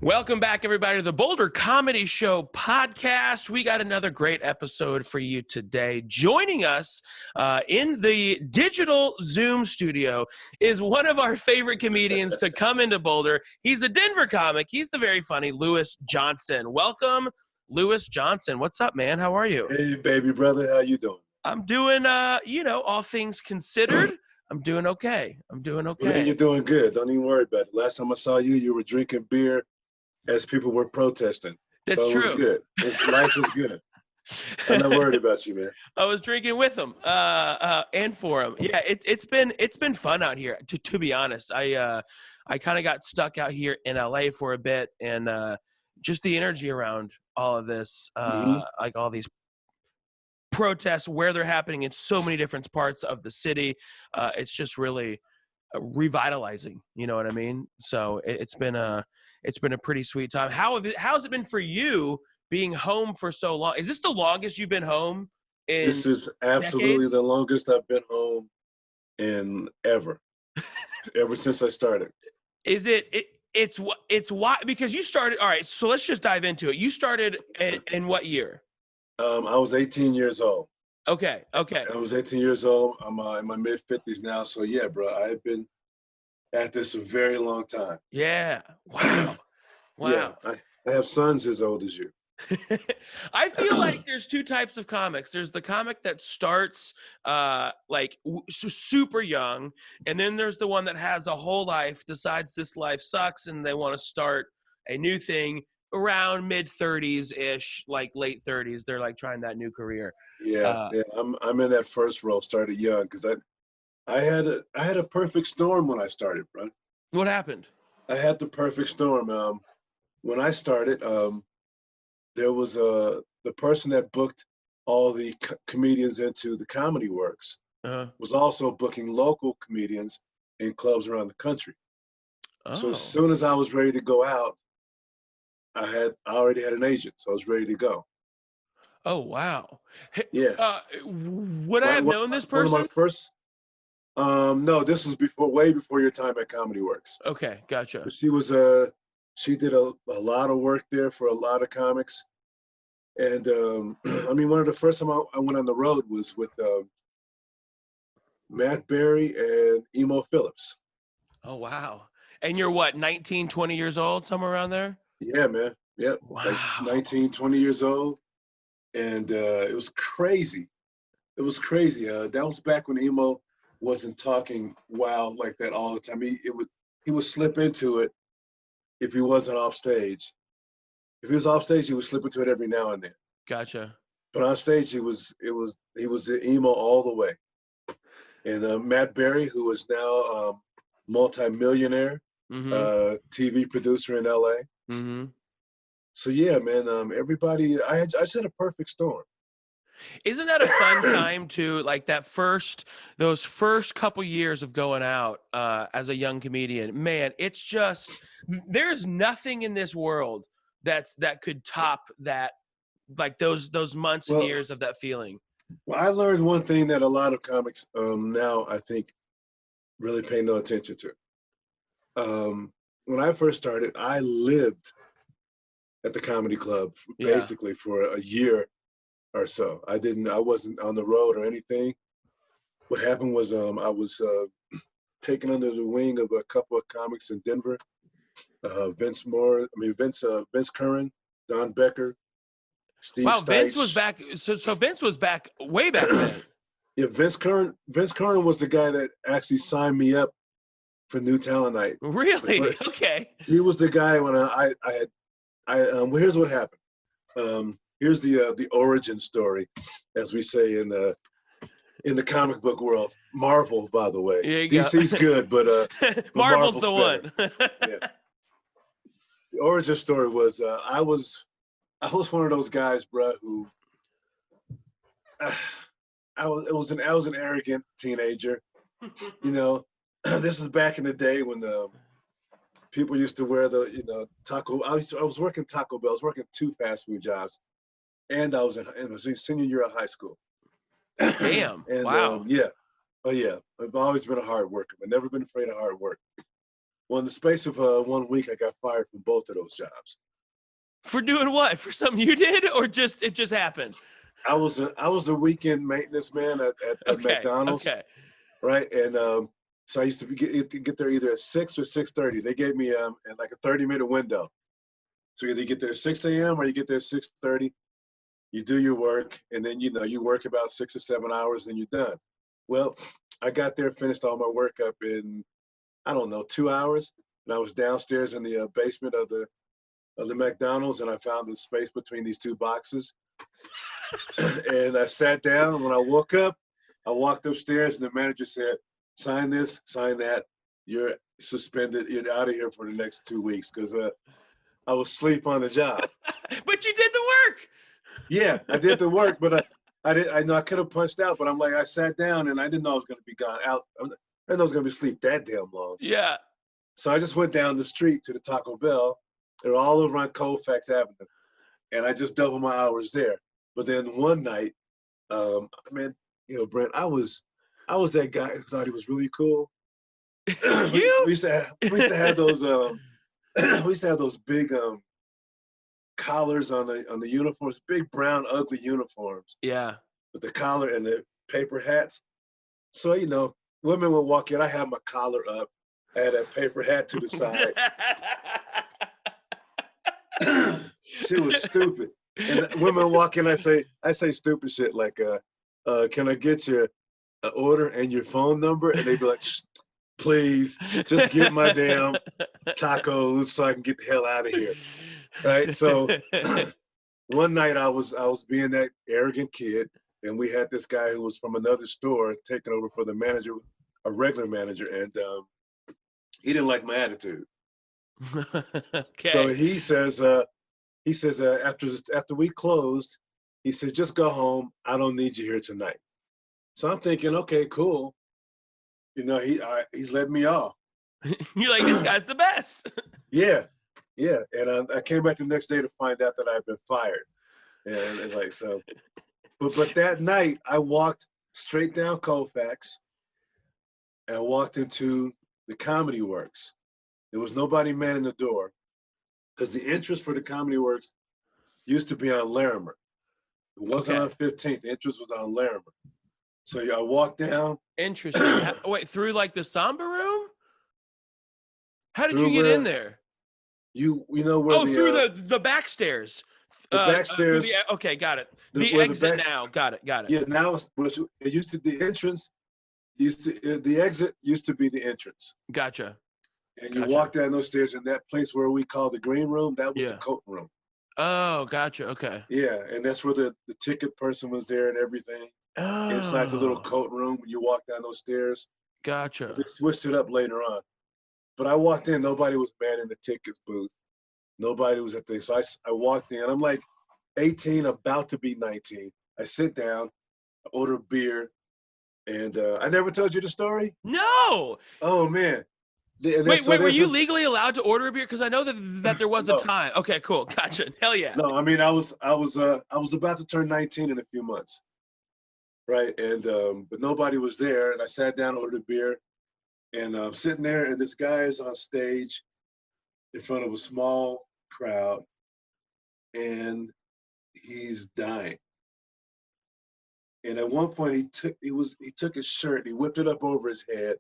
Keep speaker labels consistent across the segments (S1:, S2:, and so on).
S1: Welcome back, everybody, to the Boulder Comedy Show podcast. We got another great episode for you today. Joining us in the digital Zoom studio is one of our favorite comedians to come into Boulder. He's a Denver comic. He's the very funny Lewis Johnson. Welcome, Lewis Johnson. What's up, man? How are you?
S2: Hey, baby brother. How you doing?
S1: I'm doing, all things considered, I'm doing okay.
S2: Man, you're doing good. Don't even worry about it. Last time I saw you, you were drinking beer as people were protesting.
S1: That's
S2: so it was
S1: true.
S2: good. Life is good. I'm not worried about you, man.
S1: I was drinking with him and for him. Yeah, it's been fun out here. To be honest, I kind of got stuck out here in LA for a bit, and just the energy around all of this, like all these protests, where they're happening in so many different parts of the city, it's just really revitalizing. You know what I mean? So it's been a pretty sweet time. How's it been for you being home for so long? Is this the longest you've been home in
S2: This is absolutely
S1: decades?
S2: the longest I've been home in ever since I started.
S1: Is it's why, because you started, all right, so let's just dive into it. You started in what year?
S2: I was 18 years old.
S1: Okay.
S2: I was 18 years old. I'm in my mid-50s now. So, yeah, bro, I've been at this a very long time.
S1: Yeah. Wow.
S2: Yeah, I have sons as old as you.
S1: I feel like there's two types of comics. There's the comic that starts super young, and then there's the one that has a whole life, decides this life sucks, and they want to start a new thing around mid-30s ish, like late 30s. They're like trying that new career.
S2: Yeah. I'm in that first role. Started young because I had a perfect storm when I started, bro.
S1: What happened?
S2: I had the perfect storm. When I started, there was the person that booked all the comedians into the Comedy Works was also booking local comedians in clubs around the country. So as soon as I was ready to go out, I already had an agent, so I was ready to go.
S1: Oh, wow.
S2: Yeah.
S1: Would I have known this person?
S2: One of my first. No, this was way before your time at Comedy Works.
S1: Okay, gotcha.
S2: But she did a lot of work there for a lot of comics. And I mean, one of the first time I went on the road was with Matt Berry and Emo Phillips.
S1: Oh, wow. And you're what, 19, 20 years old, somewhere around there?
S2: Yeah, man. Yep.
S1: Wow.
S2: Like 19, 20 years old. And it was crazy. It was crazy. That was back when Emo wasn't talking wild like that all the time. He would slip into it if he wasn't off stage. If he was off stage, he would slip into it every now and then.
S1: Gotcha.
S2: But on stage, he was the emo all the way. And Matt Berry, who is now multi-millionaire, TV producer in LA.
S1: Mm-hmm.
S2: So yeah, man, everybody, I just had a perfect storm.
S1: Isn't that a fun time to, like, those first couple years of going out as a young comedian? Man, it's just, there's nothing in this world that could top that, like those months and years of that feeling.
S2: Well, I learned one thing that a lot of comics now, I think, really pay no attention to. When I first started, I lived at the comedy club basically for a year or so. I wasn't on the road or anything. What happened was I was taken under the wing of a couple of comics in Denver. Vince Curran, Don Becker, Steve Stites.
S1: Vince was back. So Vince was back way back then.
S2: Yeah, Vince Curran was the guy that actually signed me up for New Talent Night.
S1: Really? Okay.
S2: He was the guy when well, here's what happened. Here's the origin story, as we say in the comic book world. Marvel, by the way. DC's good, but
S1: Marvel's the one.
S2: Yeah. The origin story was I was one of those guys, bro, who I was an arrogant teenager. You know, this is back in the day when people used to wear the taco. I was working Taco Bell. I was working 2 fast food jobs, and I was in senior year of high school.
S1: Damn!
S2: And
S1: wow.
S2: Yeah. Oh yeah. I've always been a hard worker. I've never been afraid of hard work. Well, in the space of 1 week, I got fired from both of those jobs.
S1: For doing what? For something you did, or just it just happened?
S2: I was a weekend maintenance man at
S1: Okay.
S2: McDonald's,
S1: Okay.
S2: right? And so I used to get there either at 6 or 6:30. They gave me in like a 30-minute window. So either you get there at 6 a.m. or you get there at 6:30. You do your work, and then you work about 6 or 7 hours, and you're done. Well, I got there, finished all my work up in, I don't know, 2 hours, and I was downstairs in the basement of the McDonald's, and I found the space between these two boxes, and I sat down. And when I woke up, I walked upstairs, and the manager said, "Sign this, sign that. You're suspended. You're out of here for the next 2 weeks," because I was asleep on the job.
S1: But you did the work.
S2: Yeah, I did the work, but I know I could have punched out, but I'm like, I sat down and I didn't know I was going to be gone out. I didn't know I was going to be asleep that damn long.
S1: Yeah.
S2: So I just went down the street to the Taco Bell. They're all over on Colfax Avenue, and I just doubled my hours there. But then one night, man, Brent, I was that guy who thought he was really cool.
S1: You?
S2: we used to have those we used to have those big collars on the uniforms, big brown ugly uniforms
S1: Yeah.
S2: with the collar and the paper hats. So women would walk in. I had my collar up. I had that paper hat to the side. Shit was stupid. And women walk in. I say stupid shit like, "Can I get your order and your phone number?" And they'd be like, "Please, just get my damn tacos so I can get the hell out of here." Right. So one night I was being that arrogant kid, and we had this guy who was from another store taking over for the manager, a regular manager, and he didn't like my attitude.
S1: Okay.
S2: So he says after we closed, he said, "Just go home. I don't need you here tonight." So I'm thinking, okay, cool. He's letting me off.
S1: You're like, this guy's the best.
S2: Yeah. And I came back the next day to find out that I'd been fired. And it's like, so, but that night I walked straight down Colfax and I walked into the Comedy Works. There was nobody manning the door because the entrance for the Comedy Works used to be on Larimer. It wasn't on 15th. The entrance was on Larimer. So I walked down.
S1: Interesting. Wait, through like the Samba room? How did you
S2: Through
S1: get
S2: where-
S1: in there?
S2: You know where
S1: through the back stairs.
S2: The back stairs.
S1: Okay, got it.
S2: where
S1: The exit now. Got it.
S2: Yeah, now it used to the entrance. The exit used to be the entrance.
S1: Gotcha.
S2: And you walk down those stairs, and that place where we call the green room, that was the coat room.
S1: Oh, gotcha. Okay.
S2: Yeah, and that's where the ticket person was there and everything.
S1: Oh.
S2: Inside the little coat room, when you walk down those stairs.
S1: Gotcha.
S2: They switched it up later on. But I walked in, nobody was manning the tickets booth. Nobody was at the, so I walked in. I'm like 18, about to be 19. I sit down, I order beer, and I never told you the story?
S1: No.
S2: Oh, man.
S1: Wait, were you legally allowed to order a beer? Because I know that there was
S2: No.
S1: a time. Okay, cool. Gotcha. Hell yeah.
S2: No, I mean I was about to turn 19 in a few months. Right. And but nobody was there. And I sat down, ordered a beer, and I'm sitting there, and this guy is on stage in front of a small crowd, and he's dying. And at one point he took his shirt, he whipped it up over his head,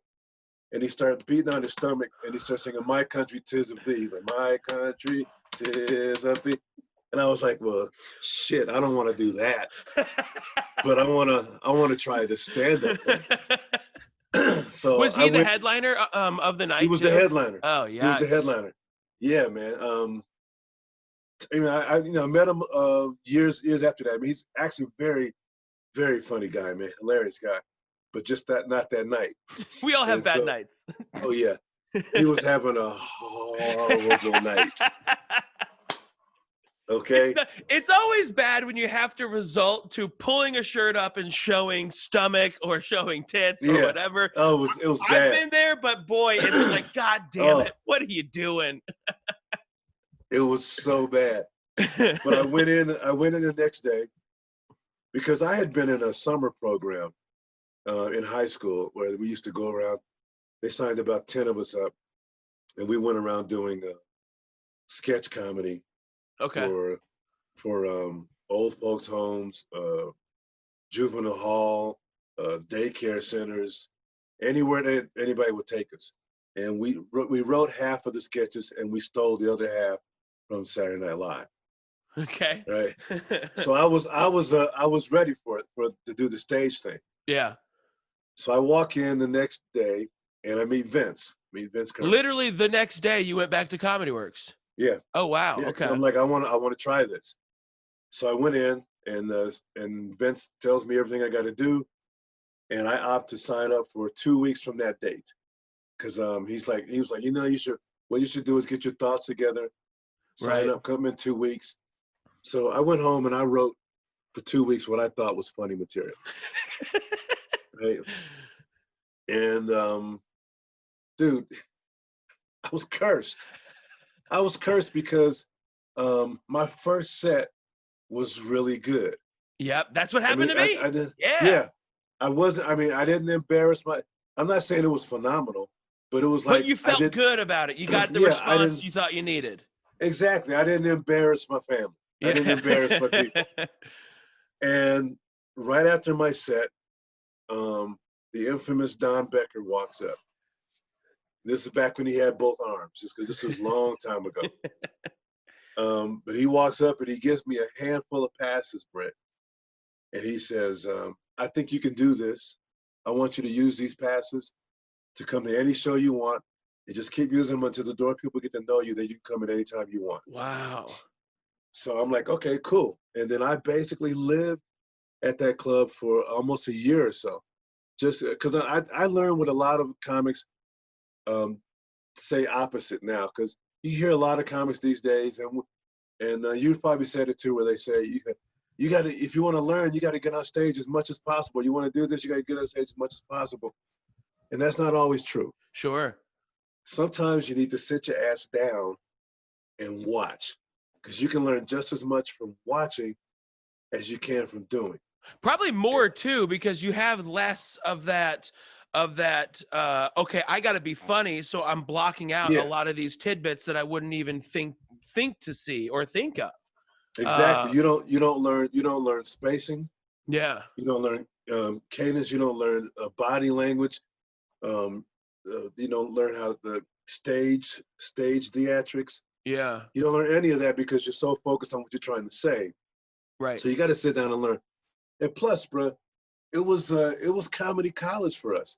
S2: and he started beating on his stomach, and he started singing "My Country 'Tis of Thee." He's like, "My country 'tis of thee." And I was like, well, shit, I don't want to do that. But I want to try the stand-up thing. So
S1: was he the headliner of the night?
S2: He was the headliner.
S1: Oh yeah.
S2: He was the headliner. Yeah, man. I met him years after that. I mean, he's actually a very, very funny guy, man. Hilarious guy. But just not that night.
S1: We all have bad nights.
S2: Oh yeah. He was having a horrible night. Okay.
S1: It's always bad when you have to resort to pulling a shirt up and showing stomach or showing tits or whatever.
S2: Oh, it was bad.
S1: I've been there, but boy, it's like, God damn it, what are you doing?
S2: It was so bad. But I went in the next day because I had been in a summer program in high school where we used to go around. They signed about 10 of us up and we went around doing sketch comedy
S1: Okay.
S2: for old folks homes, juvenile hall, daycare centers, anywhere that anybody would take us. And we wrote half of the sketches and we stole the other half from Saturday Night Live.
S1: Okay.
S2: Right. So I was ready to do the stage thing.
S1: Yeah.
S2: So I walk in the next day and I meet Vince. Curry.
S1: Literally the next day you went back to Comedy Works.
S2: Yeah.
S1: Oh wow.
S2: Yeah. Because
S1: Okay.
S2: I'm like, I want to try this. So I went in and Vince tells me everything I got to do, and I opt to sign up for 2 weeks from that date. Because he was like, what you should do is get your thoughts together, sign
S1: Right.
S2: up, come in 2 weeks. So I went home and I wrote for 2 weeks what I thought was funny material. Right. And dude, I was cursed. Because my first set was really good.
S1: Yep. That's what happened to me.
S2: I did,
S1: Yeah.
S2: yeah. I didn't embarrass I'm not saying it was phenomenal, but it was like,
S1: But you felt good about it. You got the
S2: yeah,
S1: response you thought you needed.
S2: Exactly. I didn't embarrass my family.
S1: Yeah.
S2: I didn't embarrass my people. And right after my set, the infamous Don Becker walks up. This is back when he had both arms, just because this was a long time ago. But he walks up and he gives me a handful of passes, Brent. And he says, I think you can do this. I want you to use these passes to come to any show you want and just keep using them until the door people get to know you, that you can come in anytime you want.
S1: Wow.
S2: So I'm like, okay, cool. And then I basically lived at that club for almost a year or so, just because I learned what a lot of comics say opposite now, because you hear a lot of comics these days, and you've probably said it too, where they say you got to, if you want to learn, you got to get on stage as much as possible. You want to do this, you got to get on stage as much as possible, and that's not always true.
S1: Sure.
S2: Sometimes you need to sit your ass down and watch, because you can learn just as much from watching as you can from doing.
S1: Probably more too, because you have less of that okay, I got to be funny, so I'm blocking out a lot of these tidbits that I wouldn't even think to see or think of.
S2: Exactly. You don't learn spacing.
S1: Yeah.
S2: You don't learn cadence. You don't learn body language. You don't learn how the stage theatrics.
S1: Yeah.
S2: You don't learn any of that because you're so focused on what you're trying to say.
S1: Right.
S2: So you got to sit down and learn. And plus, bro, it was comedy college for us.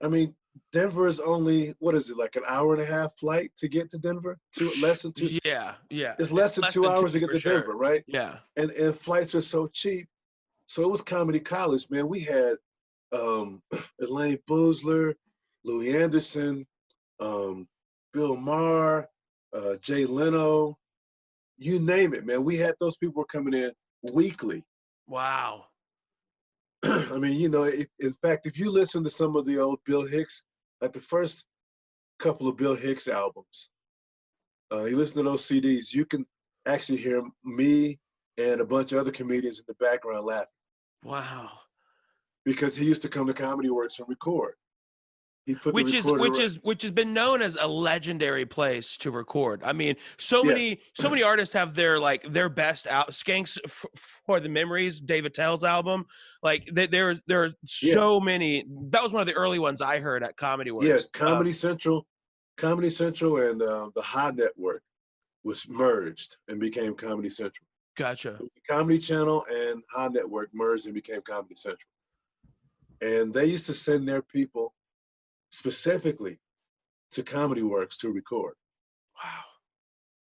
S2: I mean, Denver is only, what is it, like an hour and a half flight to get to Denver? Less than two.
S1: Yeah.
S2: It's less than 2 hours to get to Denver, right?
S1: Yeah.
S2: And flights are so cheap. So it was comedy college, man. We had Elaine Boozler, Louis Anderson, Bill Maher, Jay Leno, you name it, man. We had those people coming in weekly.
S1: Wow.
S2: I mean, in fact, if you listen to some of the old Bill Hicks, like the first couple of Bill Hicks albums, you listen to those CDs, you can actually hear me and a bunch of other comedians in the background laughing.
S1: Wow.
S2: Because he used to come to Comedy Works and record. He put
S1: which has been known as a legendary place to record. I mean, so many artists have their best out. Skanks for the Memories, David Tell's album. Like there are so many. That was one of the early ones I heard at Comedy Works.
S2: Yeah, Comedy Central and the Ha Network was merged and became Comedy Central.
S1: Gotcha.
S2: The Comedy Channel and Ha Network merged and became Comedy Central. And they used to send their people specifically to Comedy Works to record.
S1: Wow.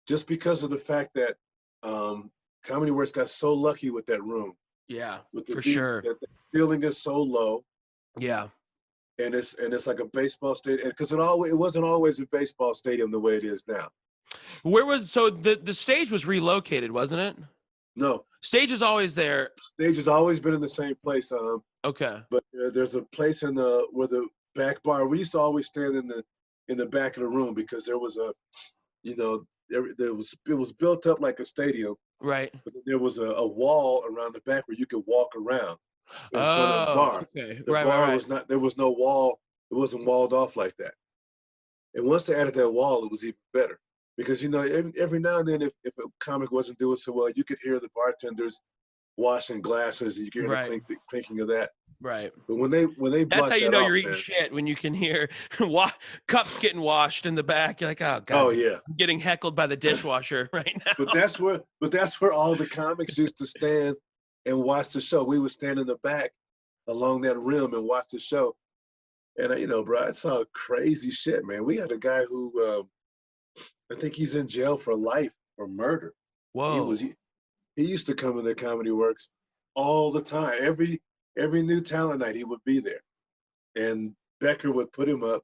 S2: Just because of the fact that Comedy Works got so lucky with that room.
S1: Yeah,
S2: with the
S1: for
S2: beat,
S1: sure.
S2: That the ceiling is so low.
S1: Yeah.
S2: And it's like a baseball stadium, because it wasn't always a baseball stadium the way it is now.
S1: The stage was relocated, wasn't it?
S2: No.
S1: Stage is always there.
S2: Stage has always been in the same place.
S1: Okay.
S2: But there's a place where the back bar. We used to always stand in the back of the room, because there was it was built up like a stadium.
S1: Right.
S2: But there was a wall around the back where you could walk around in front of the bar.
S1: Okay.
S2: The bar was not. There was no wall. It wasn't walled off like that. And once they added that wall, it was even better. Because, you know, every now and then, if a comic wasn't doing so well, you could hear the bartenders washing glasses, and you could hear
S1: Right.
S2: the clinking of that.
S1: Right.
S2: But when they
S1: That's how
S2: blocked
S1: you
S2: that
S1: know
S2: off,
S1: you're eating
S2: man.
S1: shit, when you can hear cups getting washed in the back. You're like, oh God,
S2: Oh yeah,
S1: I'm getting heckled by the dishwasher right now.
S2: but that's where all the comics used to stand and watch the show. We would stand in the back along that rim and watch the show. And you know, bro, I saw crazy shit, man. We had a guy who I think he's in jail for life for murder. He
S1: Whoa.
S2: was he used to come into Comedy Works all the time. Every new talent night, he would be there, and Becker would put him up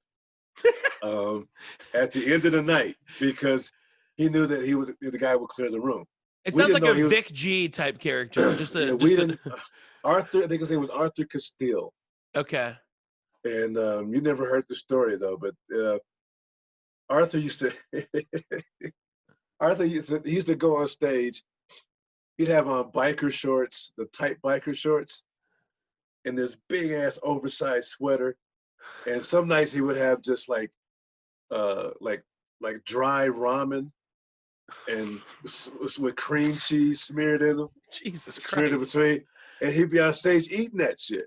S2: at the end of the night because he knew that the guy would clear the room.
S1: It
S2: We
S1: sounds
S2: didn't
S1: like
S2: know
S1: a
S2: he was.
S1: Vic G type character.
S2: Yeah, we didn't. Arthur, I think his name was Arthur Castile.
S1: Okay.
S2: And you never heard the story though, but Arthur used to he used to go on stage. He'd have on biker shorts, the tight biker shorts, and this big ass oversized sweater. And some nights he would have just like dry ramen and with cream cheese smeared in them.
S1: Jesus
S2: Smeared in
S1: Christ.
S2: between. And he'd be on stage eating that shit.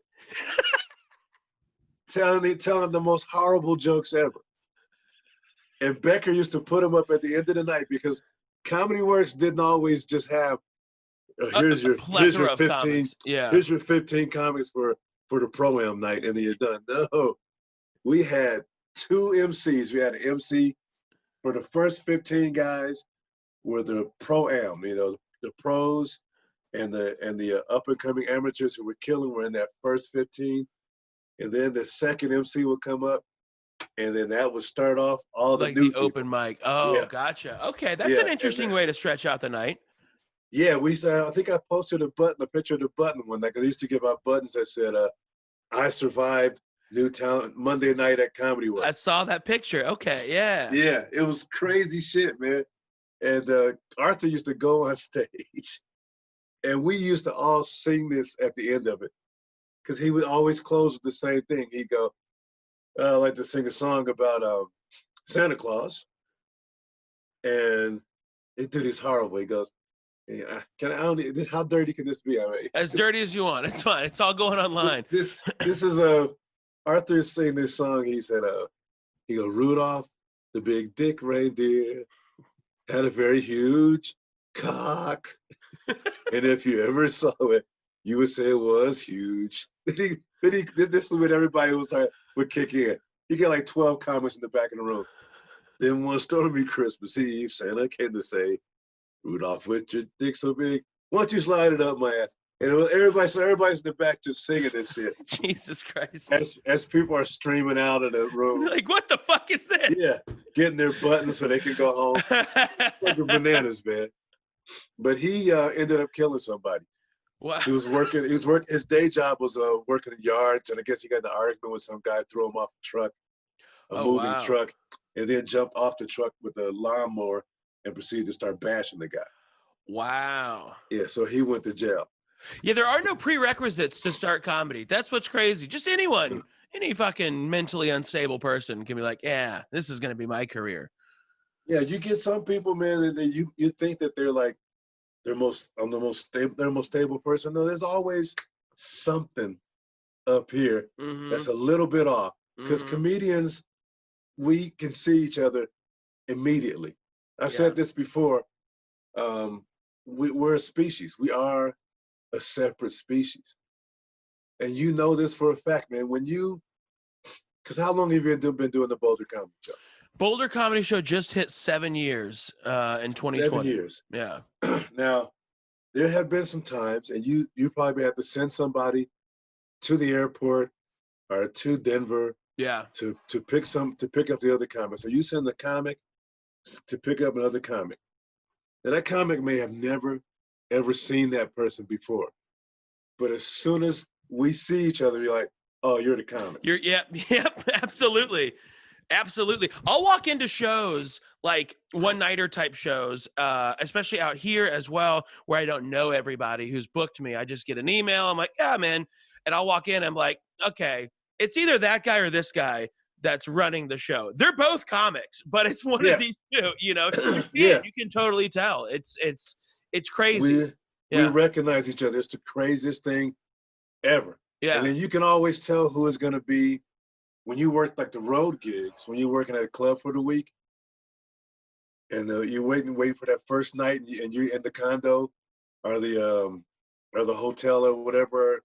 S2: telling the most horrible jokes ever. And Becker used to put him up at the end of the night because Comedy Works didn't always just have here's your 15
S1: yeah.
S2: here's your 15 comics for the pro-am night and then you're done. No, we had two MCs. We had an MC for the first 15 guys were the pro-am, you know, the pros and the up and coming amateurs who were killing were in that first 15. And then the second MC would come up, and then that would start off all the
S1: like
S2: new
S1: the open
S2: people.
S1: mic. Oh,
S2: Yeah.
S1: gotcha. Okay, that's
S2: Yeah,
S1: an interesting way to stretch out the night.
S2: Yeah, I think I posted a picture of the button one night, because I used to give out buttons that said, I survived new talent Monday night at Comedy Works.
S1: I saw that picture. Okay, yeah.
S2: Yeah, it was crazy shit, man. And Arthur used to go on stage, and we used to all sing this at the end of it, because he would always close with the same thing. He'd go, I like to sing a song about Santa Claus. And he did this horrible. He goes, yeah, how dirty can this be? I mean,
S1: as dirty as you want. It's fine. It's all going online.
S2: This is Arthur saying this song. He said, he goes, Rudolph, the big dick reindeer, had a very huge cock. And if you ever saw it, you would say it was huge. Then this is when everybody would kick in. You get like 12 comments in the back of the room. Then one stormy Christmas Eve, Santa came to say, Rudolph, with your dick so big, why don't you slide it up my ass? And everybody's in the back just singing this shit.
S1: Jesus Christ.
S2: As people are streaming out of the room.
S1: Like, what the fuck is this?
S2: Yeah, getting their buttons so they can go home. Fucking bananas, man. But he ended up killing somebody.
S1: Wow.
S2: He was working. His day job was working in yards, and I guess he got in an argument with some guy, threw him off a truck, a moving truck, and then jumped off the truck with a lawnmower and proceeded to start bashing the guy.
S1: Wow.
S2: Yeah, so he went to jail.
S1: Yeah, there are no prerequisites to start comedy. That's what's crazy. Just anyone, any fucking mentally unstable person can be like, yeah, this is going to be my career.
S2: Yeah, you get some people, man, and you think that they're like the most stable person. No, there's always something up here that's a little bit off. Because comedians, we can see each other immediately. I've said this before. We're a species. We are a separate species. And you know this for a fact, man. Because how long have you been doing the Boulder Comedy Show?
S1: Boulder Comedy Show just hit 7 years in 2020.
S2: 7 years.
S1: Yeah.
S2: Now, there have been some times, and you probably have to send somebody to the airport or to Denver.
S1: Yeah.
S2: To pick up the other comic. So you send the comic to pick up another comic. Now that comic may have never, ever seen that person before. But as soon as we see each other, you're like, oh, you're the comic.
S1: Yep, absolutely. Absolutely. I'll walk into shows, like one-nighter type shows, especially out here as well, where I don't know everybody who's booked me. I just get an email. I'm like, yeah, man. And I'll walk in. I'm like, okay, it's either that guy or this guy. that's running the show. They're both comics, but it's one
S2: Yeah.
S1: of these two. You know, you see
S2: Yeah.
S1: it, you can totally tell. It's crazy.
S2: We recognize each other. It's the craziest thing ever.
S1: Yeah.
S2: And then you can always tell who is going to be when you work like the road gigs, when you're working at a club for the week, and you wait for that first night, and you're in the condo or the hotel or whatever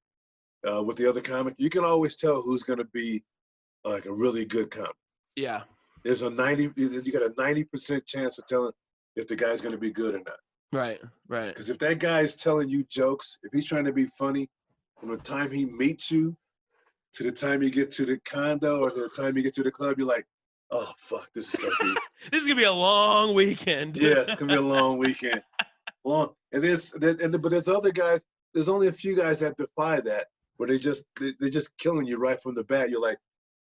S2: with the other comic. You can always tell who's going to be like a really good comic.
S1: Yeah.
S2: There's you got a 90% chance of telling if the guy's going to be good or not.
S1: Right.
S2: Because if that guy's telling you jokes, if he's trying to be funny, from the time he meets you to the time you get to the condo or to the time you get to the club, you're like, oh fuck, this is gonna be
S1: this is gonna be a long weekend.
S2: Yeah, it's gonna be a long weekend. But there's other guys. There's only a few guys that defy that, where they're just killing you right from the bat. You're like,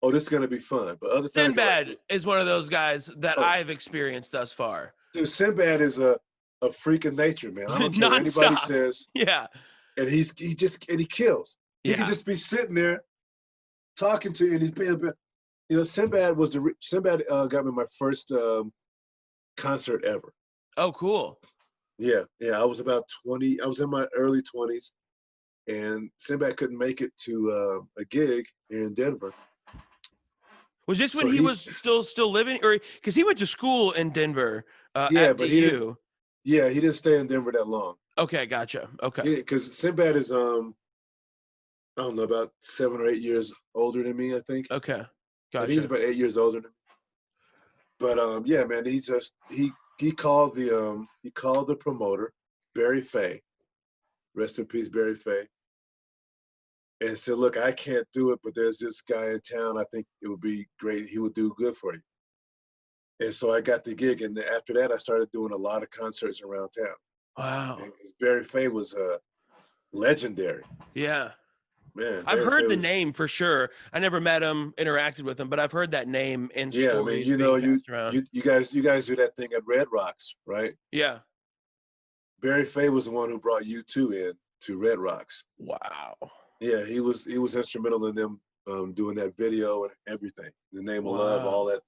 S2: oh, this is gonna be fun. But other times,
S1: Sinbad is one of those guys that I've experienced thus far.
S2: Dude, Sinbad is a freak of nature, man. I don't care what anybody says.
S1: Yeah.
S2: And he kills. He could just be sitting there talking to you, and he's being, you know, Sinbad got me my first concert ever.
S1: Oh, cool.
S2: Yeah. I was about 20. I was in my early 20s, and Sinbad couldn't make it to a gig here in Denver.
S1: Was this when he was still living, or because he went to school in Denver?
S2: Yeah, but he didn't stay in Denver that long.
S1: Okay, gotcha. Okay.
S2: Yeah, because Sinbad is I don't know, about 7 or 8 years older than me, I think.
S1: Okay, gotcha.
S2: And he's about 8 years older than me. But yeah, man, he called the promoter, Barry Fay, rest in peace, Barry Fay, and said, look, I can't do it, but there's this guy in town. I think it would be great. He would do good for you. And so I got the gig, and after that, I started doing a lot of concerts around town.
S1: Wow.
S2: And Barry Fay was legendary.
S1: Yeah.
S2: Man,
S1: I've heard the name for sure. I never met him, interacted with him, but I've heard that name in stories.
S2: Yeah, I mean, you know, you guys do that thing at Red Rocks, right?
S1: Yeah.
S2: Barry Fay was the one who brought U2 in to Red Rocks.
S1: Wow.
S2: Yeah, he was instrumental in them doing that video and everything. The Name of Love, all that.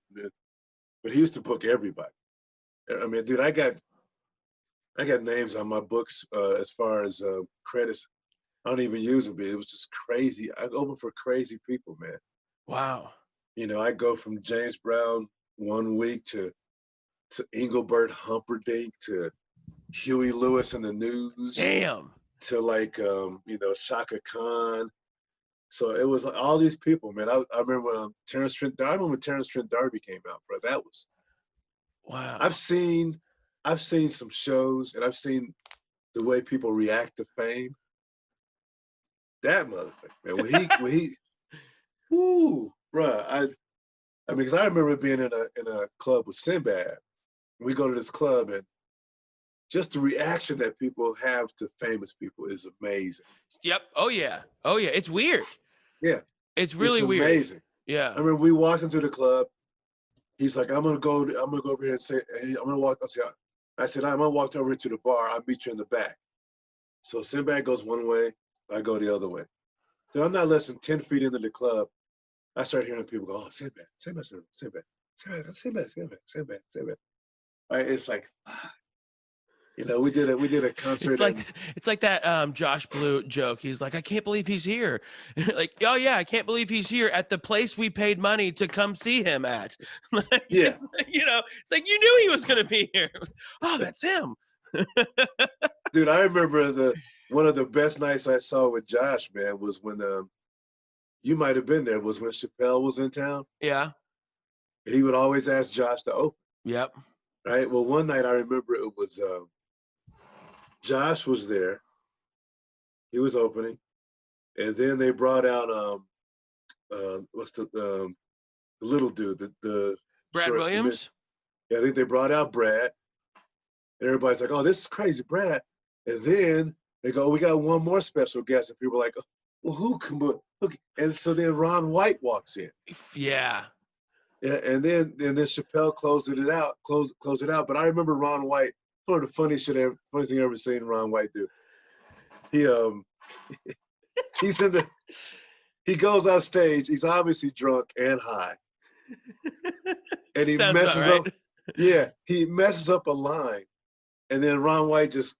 S2: But he used to book everybody. I mean, dude, I got names on my books as far as credits. I don't even use them, but it was just crazy. I open for crazy people, man.
S1: Wow.
S2: You know, I go from James Brown one week to Engelbert Humperdinck to Huey Lewis and the News.
S1: Damn.
S2: To like you know, Shaka Khan. So it was like all these people, man. I remember when Terrence Trent D'Arby came out, bro. That was
S1: wow.
S2: I've seen some shows, and I've seen the way people react to fame. That motherfucker, man. When he woo, bro. I mean, because I remember being in a club with Sinbad. We go to this club, and just the reaction that people have to famous people is amazing.
S1: Yep. Oh yeah. It's weird.
S2: Yeah.
S1: It's really weird.
S2: Amazing.
S1: Yeah.
S2: I remember we walked into the club. He's like, I'm gonna go over here and say, hey, I'm gonna walk up to you. I said, I'm gonna walk over to the bar. I'll meet you in the back. So Sinbad goes one way, I go the other way. So I'm not less than 10 feet into the club. I start hearing people go, oh, Sinbad. Right, it's like, you know, we did a concert.
S1: It's like that Josh Blue joke. He's like, I can't believe he's here. Like, oh yeah, I can't believe he's here at the place we paid money to come see him at.
S2: Yeah.
S1: It's like, you know, it's like you knew he was gonna be here. Oh, that's him.
S2: Dude, I remember one of the best nights I saw with Josh, man, was when you might have been there, was when Chappelle was in town.
S1: Yeah.
S2: He would always ask Josh to open.
S1: Yep.
S2: Right. Well, one night I remember it was Josh was there. He was opening, and then they brought out what's the little dude, the
S1: Brad Williams.
S2: Yeah, I think they brought out Brad, and everybody's like, "Oh, this is crazy, Brad." And then they go, "We got one more special guest," and people are like, "Well, who can?" And so then Ron White walks in.
S1: Yeah.
S2: Yeah, and then Chappelle closed it out. But I remember Ron White. One of the funniest thing I've ever seen Ron White do. He he goes on stage. He's obviously drunk and high, And he
S1: Sounds about
S2: messes
S1: right.
S2: up. Yeah, he messes up a line. And then Ron White just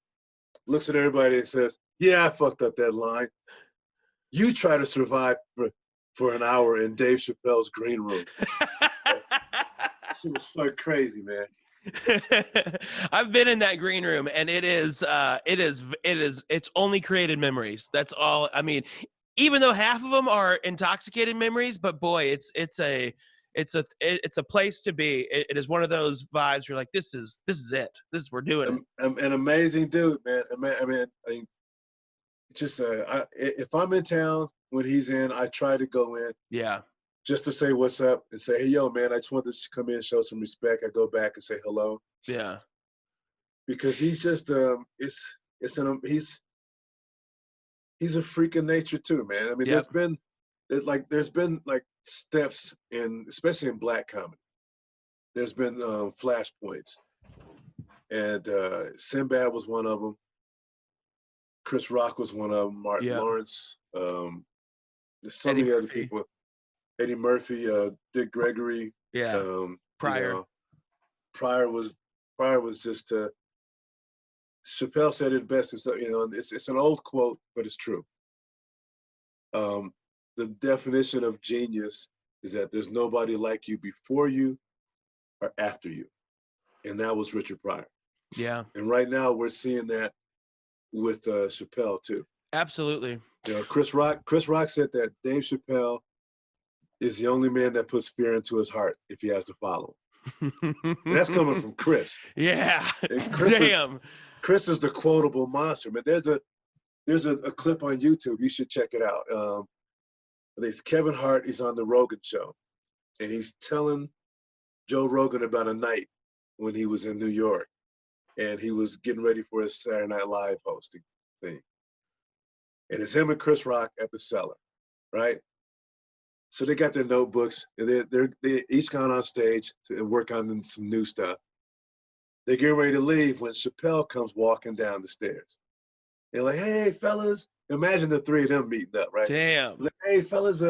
S2: looks at everybody and says, yeah, I fucked up that line. You try to survive for an hour in Dave Chappelle's green room. She was fucking crazy, man.
S1: I've been in that green room, and it's only created memories. That's all. I mean, even though half of them are intoxicated memories, but boy, it's a place to be. It is one of those vibes. You're like, this is it. We're doing it.
S2: An amazing dude, man. Just if I'm in town when he's in, I try to go in.
S1: Yeah.
S2: Just to say what's up and say, hey, yo, man, I just wanted to come in and show some respect. I go back and say hello.
S1: Yeah.
S2: Because he's just he's a freak of nature too, man. I mean,
S1: Yep.
S2: there's been steps especially in black comedy. There's been flashpoints, and Sinbad was one of them. Chris Rock was one of them. Martin Lawrence. There's so many other people. Eddie Murphy, Dick Gregory.
S1: Yeah. Pryor.
S2: Pryor was just. Chappelle said it best. It's an old quote, but it's true. The definition of genius is that there's nobody like you before you or after you, and that was Richard Pryor.
S1: Yeah.
S2: And right now we're seeing that with Chappelle too.
S1: Absolutely.
S2: Chris Rock said that Dave Chappelle is the only man that puts fear into his heart if he has to follow him. That's coming from Chris.
S1: Yeah.
S2: Chris is the quotable monster. Man, there's a clip on YouTube. You should check it out. It's Kevin Hart. He's on the Rogan show, and he's telling Joe Rogan about a night when he was in New York, and he was getting ready for his Saturday Night Live hosting thing. And it's him and Chris Rock at the Cellar, right? So they got their notebooks, and they each gone on stage to work on some new stuff. They're getting ready to leave when Chappelle comes walking down the stairs. They're like, hey, fellas. Imagine the three of them meeting up, right?
S1: Damn.
S2: He's like, hey, fellas,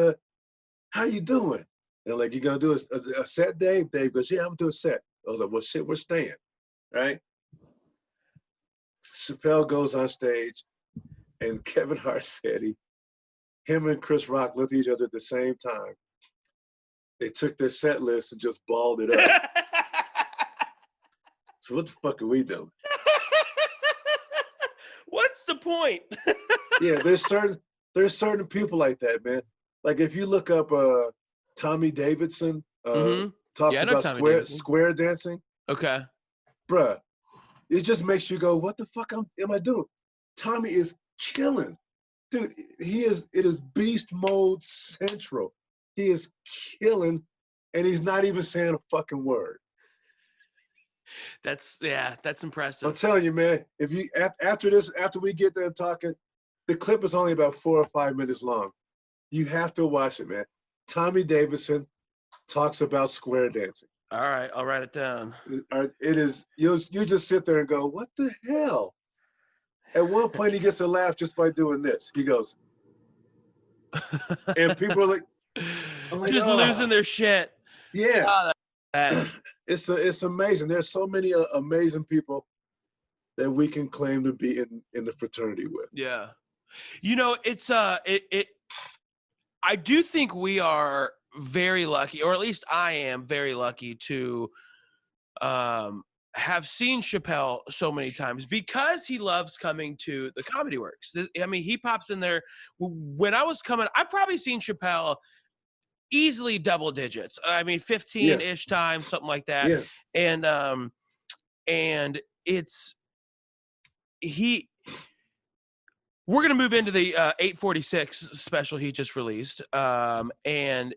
S2: how you doing? They're like, you gonna do a set, Dave? Dave goes, yeah, I'm gonna do a set. I was like, well, shit, we're staying, right? Chappelle goes on stage, and Kevin Hart said him and Chris Rock looked at each other at the same time. They took their set list and just balled it up. So what the fuck are we doing?
S1: What's the point?
S2: Yeah, there's certain people like that, man. Like if you look up Tommy Davidson, talks about square dancing.
S1: Okay.
S2: Bruh, it just makes you go, what the fuck am I doing? Tommy is killing. Dude, it is beast mode central. He is killing, and he's not even saying a fucking word.
S1: That's impressive.
S2: I'm telling you, man, if you after we get there talking, the clip is only about 4 or 5 minutes long. You have to watch it, man. Tommy Davidson talks about square dancing.
S1: All right, I'll write it down.
S2: It is you just sit there and go, what the hell? At one point, he gets a laugh just by doing this. He goes, and people are like,
S1: just losing their shit.
S2: Yeah. It's amazing. There's so many amazing people that we can claim to be in the fraternity with.
S1: Yeah. It's I do think we are very lucky, or at least I am very lucky to have seen Chappelle so many times because he loves coming to the Comedy Works. I mean, he pops in there. When I was coming, I've probably seen Chappelle easily double digits. I mean, 15-ish times, something like that.
S2: Yeah.
S1: And we're going to move into the 846 special he just released. And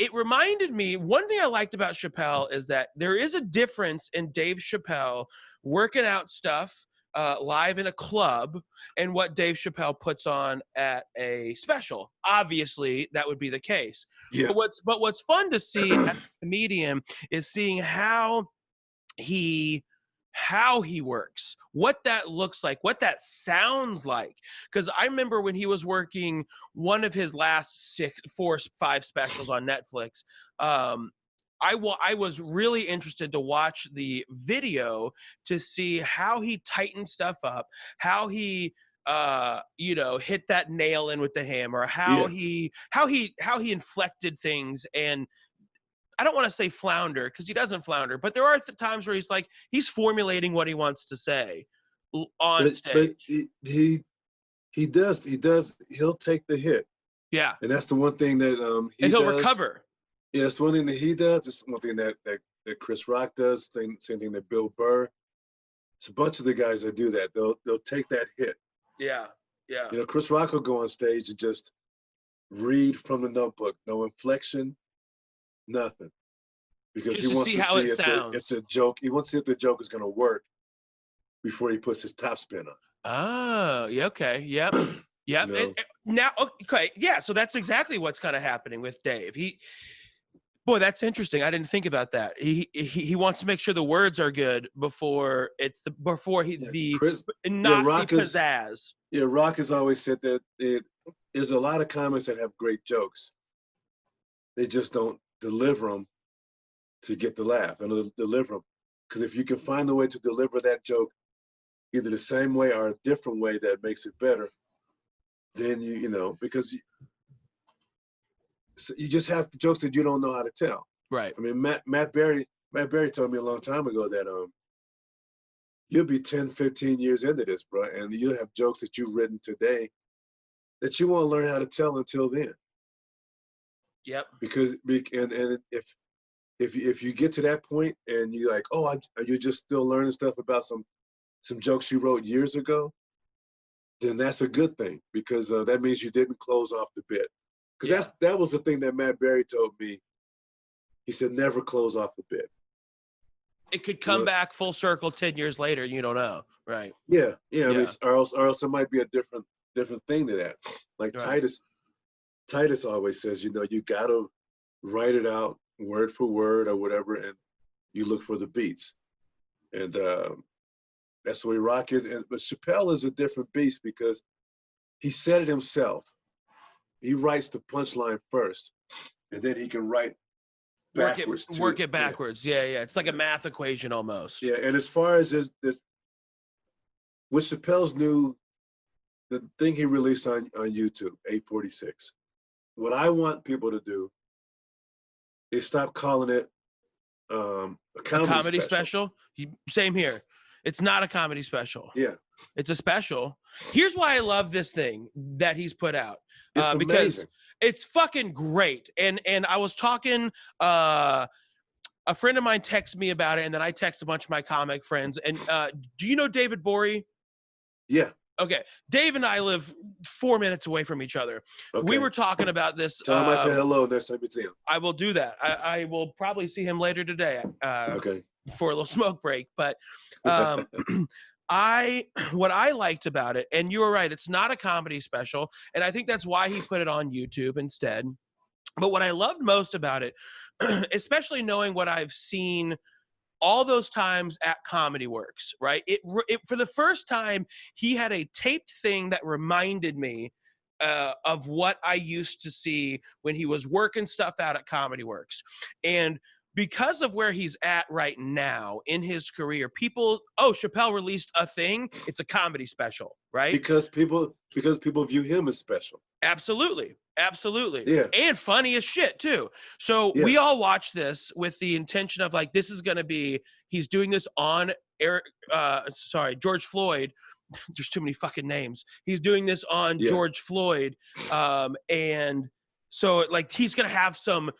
S1: it reminded me, one thing I liked about Chappelle is that there is a difference in Dave Chappelle working out stuff live in a club and what Dave Chappelle puts on at a special. Obviously, that would be the case.
S2: Yeah.
S1: But what's fun to see as a comedian is seeing how he how he works, what that looks like, what that sounds like. Because I remember when he was working one of his last 5 specials on Netflix, I was really interested to watch the video to see how he tightened stuff up, how he hit that nail in with the hammer, how
S2: Yeah.
S1: he inflected things. And I don't want to say flounder because he doesn't flounder, but there are times where he's formulating what he wants to say on
S2: But
S1: stage.
S2: he'll take the hit.
S1: Yeah.
S2: And that's the one thing that
S1: And
S2: he
S1: he'll
S2: does.
S1: recover.
S2: Yeah, it's one thing that he does. It's one thing that Chris Rock does. Same thing that Bill Burr. It's a bunch of the guys that do that. They'll take that hit.
S1: Yeah. Yeah.
S2: You know, Chris Rock will go on stage and just read from the notebook, no inflection, nothing, because
S1: Just
S2: he wants
S1: see
S2: to
S1: how
S2: see
S1: it
S2: if
S1: sounds.
S2: the joke. He wants to see if the joke is going to work before he puts his top spin on.
S1: Oh, yeah. Okay. Yep. Yep.
S2: You know?
S1: Now, okay. Yeah. So that's exactly what's kind of happening with Dave. Boy, that's interesting. I didn't think about that. He wants to make sure the words are good before
S2: Chris,
S1: not the
S2: Rock
S1: pizzazz.
S2: Rock has always said that there's a lot of comics that have great jokes. They just don't deliver them to get the laugh and deliver them. Because if you can find a way to deliver that joke either the same way or a different way that makes it better, then because you just have jokes that you don't know how to tell.
S1: Right.
S2: I mean, Matt Berry told me a long time ago that you'll be 10, 15 years into this, bro, and you'll have jokes that you've written today that you won't learn how to tell until then.
S1: Yep.
S2: Because if you get to that point and you're like, you're just still learning stuff about some jokes you wrote years ago, then that's a good thing, because that means you didn't close off the bit. Because that was the thing that Matt Berry told me. He said, never close off the bit.
S1: It could come back full circle 10 years later. You don't know. Right.
S2: Yeah. I mean, or else it might be a different thing to that. Like right. Titus always says, you got to write it out word for word or whatever, and you look for the beats. And that's the way Rock is. But Chappelle is a different beast because he said it himself. He writes the punchline first, and then he can write backwards.
S1: Work it backwards. Yeah. It's like a math equation almost.
S2: Yeah, and as far as this with Chappelle's the thing he released on YouTube, 846. What I want people to do is stop calling it a comedy special.
S1: Same here. It's not a comedy special.
S2: Yeah.
S1: It's a special. Here's why I love this thing that he's put out.
S2: It's
S1: because
S2: amazing.
S1: It's fucking great. And I was talking, a friend of mine texted me about it, and then I texted a bunch of my comic friends. And do you know David Bory?
S2: Yeah.
S1: Okay. Dave and I live 4 minutes away from each other. Okay. We were talking about this.
S2: Tell him I said hello next time you see him.
S1: I will do that. I will probably see him later today.
S2: Okay.
S1: For a little smoke break. But what I liked about it, and you were right, it's not a comedy special, and I think that's why he put it on YouTube instead. But what I loved most about it, especially knowing what I've seen all those times at Comedy Works, right? It for the first time, he had a taped thing that reminded me of what I used to see when he was working stuff out at Comedy Works. And because of where he's at right now in his career, Chappelle released a thing. It's a comedy special, right?
S2: Because people view him as special.
S1: Absolutely.
S2: Yeah.
S1: And funny as shit too. So we all watched this with the intention of this is going to be, he's doing this on George Floyd. There's too many fucking names. He's doing this on George Floyd. And so he's going to have some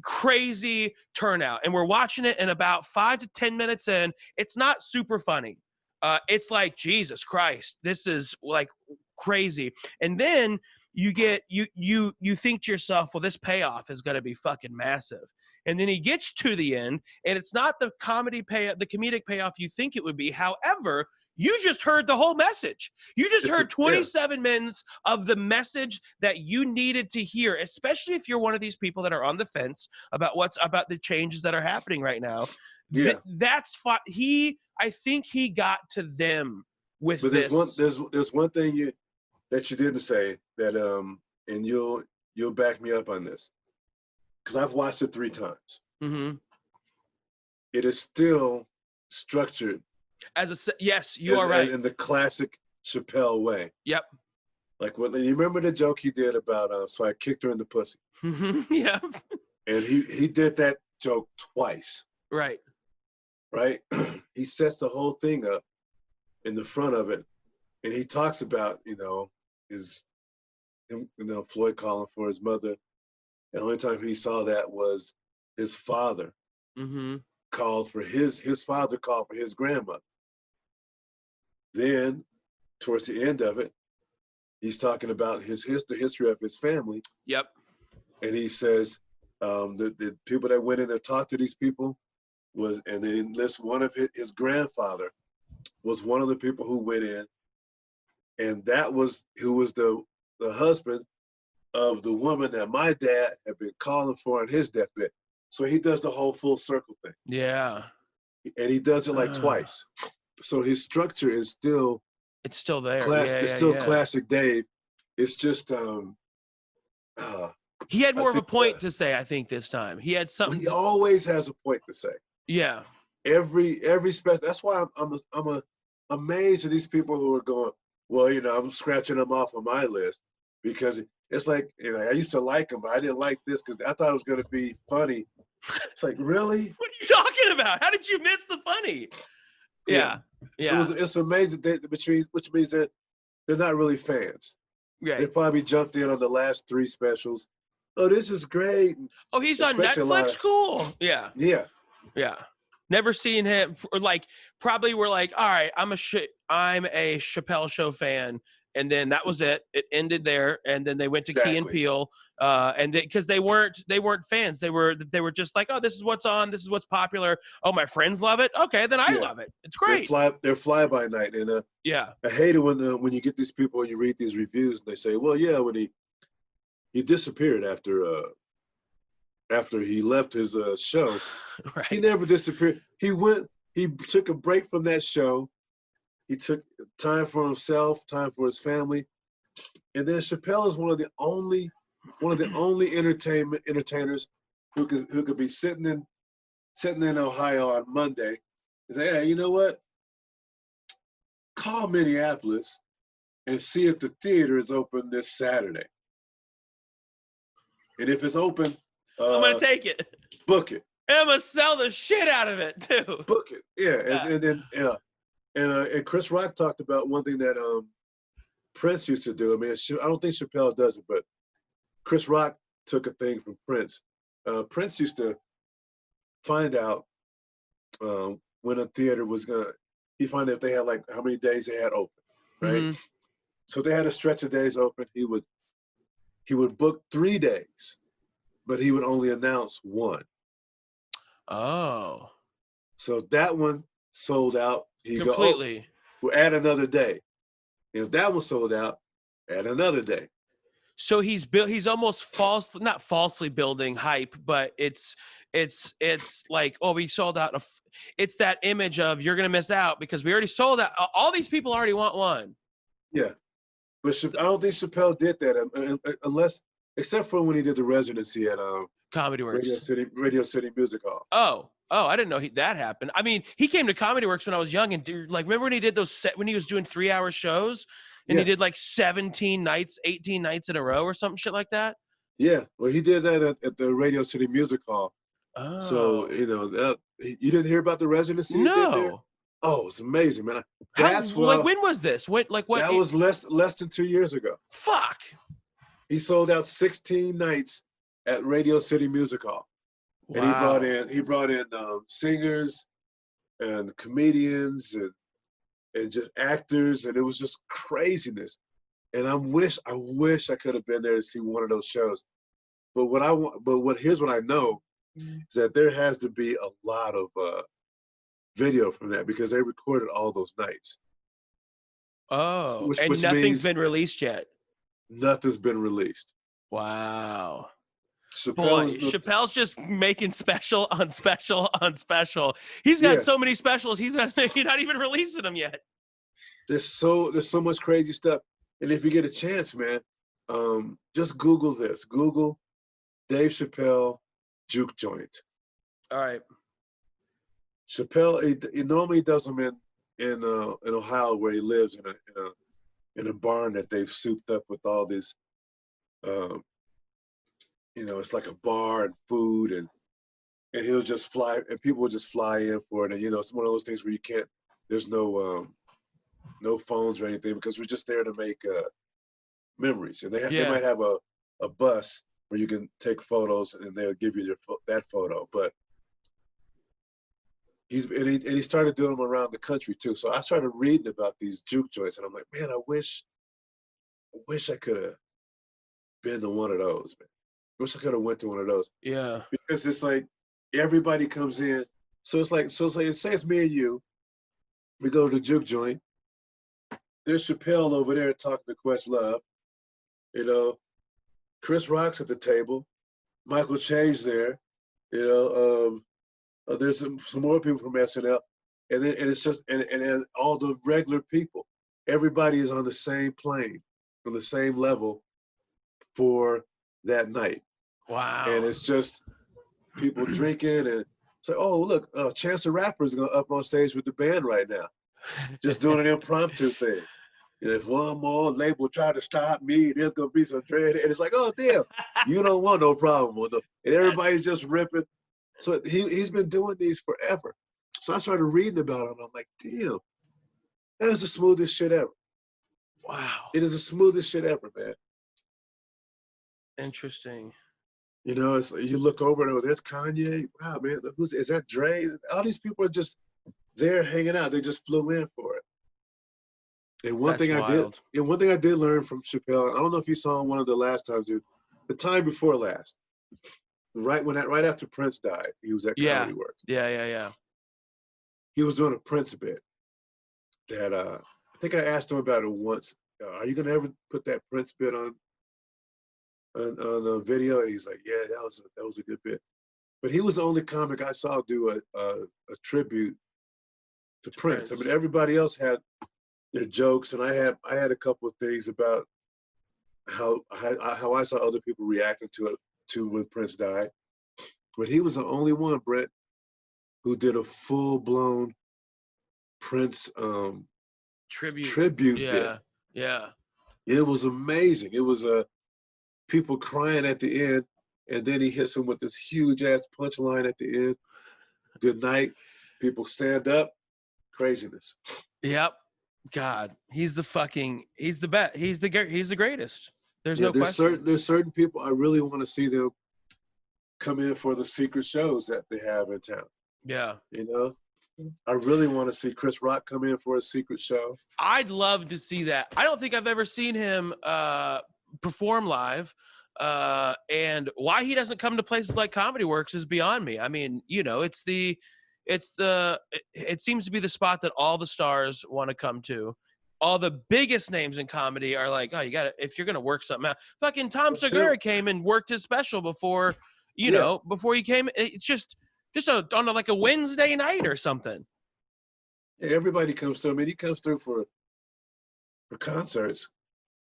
S1: crazy turnout, and we're watching it, and about 5 to 10 minutes in, it's not super funny. It's like, Jesus Christ, this is crazy. And then you think to yourself, well, this payoff is going to be fucking massive. And then he gets to the end, and it's not the comedic payoff you think it would be. However, You just heard the whole message. You just heard 27
S2: yeah.
S1: minutes of the message that you needed to hear, especially if you're one of these people that are on the fence about about the changes that are happening right now.
S2: Yeah.
S1: That's fine. I think he got to them with
S2: But
S1: this.
S2: there's one thing that you didn't say that and you'll back me up on this, because I've watched it 3 times.
S1: Mm-hmm.
S2: It is still structured
S1: Yes, you are right.
S2: in the classic Chappelle way.
S1: Yep.
S2: Like, what you remember the joke he did about so I kicked her in the pussy.
S1: Mm-hmm. Yeah.
S2: And he did that joke twice.
S1: Right.
S2: Right. He sets the whole thing up in the front of it, and he talks about Floyd calling for his mother. The only time he saw that was his father called for his father called for his grandmother. Then, towards the end of it, he's talking about the history of his family.
S1: Yep.
S2: And he says the people that went in and talked to these people and they enlist one of his grandfather was one of the people who went in, and that was who was the husband of the woman that my dad had been calling for on his deathbed. So he does the whole full circle thing.
S1: Yeah.
S2: And he does it like twice. So his structure is still
S1: it's still there.
S2: It's still classic Dave. It's just
S1: he had more of a point to say, I think, this time. He had something.
S2: He always has a point to say.
S1: Yeah.
S2: Every special. That's why I'm amazed at these people who are going, well, I'm scratching them off on my list, because it's like, I used to like him, but I didn't like this because I thought it was going to be funny. It's like, really?
S1: What are you talking about? How did you miss the funny? Yeah.
S2: It's amazing, which means that they're not really fans.
S1: Right.
S2: They probably jumped in on the last 3 specials. Oh, this is great.
S1: Oh, he's on Netflix? Cool. Yeah.
S2: Yeah.
S1: Yeah. Never seen him, or probably were like, all right, I'm a Chappelle Show fan, and then that was it. It ended there, and then they went to Key and Peele, and because they weren't fans, they were just like, oh, this is what's on, this is what's popular. Oh, my friends love it. Okay, then I love it. It's great.
S2: They're fly by night, and
S1: yeah,
S2: I hate it when you get these people and you read these reviews and they say, well, yeah, when he disappeared after he left his show.
S1: Right.
S2: He never disappeared. He took a break from that show. He took time for himself, time for his family. And then Chappelle is one of the only entertainers who could be sitting in Ohio on Monday and say, hey, you know what? Call Minneapolis and see if the theater is open this Saturday. And if it's open,
S1: I'm gonna take it.
S2: Book it.
S1: And I'm gonna sell the shit out of it too.
S2: Book it. Yeah. And Chris Rock talked about one thing that Prince used to do. I mean, I don't think Chappelle does it, but Chris Rock took a thing from Prince. Prince used to find out when a theater was gonna. He found out if they had how many days they had open, right? Mm-hmm. So they had a stretch of days open. He would book 3 days, but he would only announce 1.
S1: Oh.
S2: So that one sold out. He
S1: completely.
S2: We'll add another day. If that one sold out, add another day.
S1: So he's almost not falsely building hype, but it's like, oh, we sold out. It's that image of you're going to miss out because we already sold out. All these people already want one.
S2: Yeah. But I don't think Chappelle did that except for when he did the residency at
S1: Comedy Works,
S2: Radio City Music Hall.
S1: Oh, I didn't know that happened. I mean, he came to Comedy Works when I was young, and remember when he did when he was doing 3-hour shows, and he did 18 nights in a row or something shit like that.
S2: Yeah, well, he did that at the Radio City Music Hall.
S1: Oh,
S2: so you didn't hear about the residency?
S1: No.
S2: Oh, it's amazing, man.
S1: When was this? What?
S2: That was less than 2 years ago.
S1: Fuck.
S2: He sold out 16 nights at Radio City Music Hall. Wow. And he brought in singers and comedians and just actors, and it was just craziness. And I wish I could have been there to see one of those shows. But here's what I know is that there has to be a lot of video from that because they recorded all those nights.
S1: Oh,
S2: which
S1: and
S2: which
S1: nothing's
S2: means
S1: been released yet.
S2: nothing's been released.
S1: Wow.
S2: Chappelle
S1: Boy,
S2: is
S1: Chappelle's just making special on special on special. He's got
S2: yeah.
S1: so many specials. He's not even releasing them yet.
S2: There's so much crazy stuff, and if you get a chance, man, just Google this. Google Dave Chappelle juke joint.
S1: All right.
S2: Chappelle, he normally does them in Ohio where he lives in a barn that they've souped up with all this, um, it's like a bar and food and he'll just fly and people will just fly in for it, and it's one of those things where you can't. There's no phones or anything because we're just there to make memories, and they
S1: Yeah.
S2: might have a bus where you can take photos and they'll give you that photo, but. He started doing them around the country too. So I started reading about these juke joints, and I'm like, man, I wish I could have been to one of those, man. I wish I could have went to one of those
S1: Yeah.
S2: because it's like everybody comes in. So it's like say it's me and you. We go to the juke joint. There's Chappelle over there talking to Questlove. You know, Chris Rock's at the table. Michael Che's there. You know, there's some more people from SNL, and it's just and then all the regular people. Everybody is on the same plane, on the same level for that night, and
S1: Wow.
S2: it's just people drinking and it's like, oh look, Chance the Rapper is going up on stage with the band right now, just doing an impromptu thing. If one more label try to stop me, there's gonna be some dread, and it's like, oh damn, you don't want no problem with them, and everybody's just ripping. So he's been doing these forever. So I started reading about him. I'm like, damn, that is the smoothest shit ever.
S1: Wow.
S2: It is the smoothest shit ever, man.
S1: Interesting.
S2: It's you look over and there's Kanye. Wow, man, is that Dre? All these people are just there hanging out. They just flew in for it. And
S1: That's wild.
S2: one thing I did learn from Chappelle, I don't know if you saw him one of the last times, dude. The time before last, right after Prince died, he was at
S1: Yeah.
S2: Comedy Works.
S1: Yeah.
S2: He was doing a Prince bit that I think I asked him about it once. Are you gonna ever put that Prince bit on the video? And he's like, yeah, that was a good bit. But he was the only comic I saw do a tribute to Prince. I mean, everybody else had their jokes, and I had a couple of things about how I saw other people reacting to when Prince died. But he was the only one, Brent, who did a full blown Prince tribute bit.
S1: Yeah.
S2: It was amazing. It was people crying at the end, and then he hits them with this huge ass punchline at the end. Good night. People stand up. Craziness.
S1: Yep. God, he's the best. He's the greatest. There's
S2: Yeah,
S1: no question.
S2: there's certain people I really want to see them come in for the secret shows that they have in town.
S1: Yeah.
S2: I really want to see Chris Rock come in for a secret show.
S1: I'd love to see that. I don't think I've ever seen him perform live. And why he doesn't come to places like Comedy Works is beyond me. I mean, it seems to be the spot that all the stars want to come to. All the biggest names in comedy are like, oh, if you're going to work something out. Fucking Tom Segura came and worked his special before he came. It's just on like a Wednesday night or something.
S2: Yeah, everybody comes through. I mean, he comes through for concerts,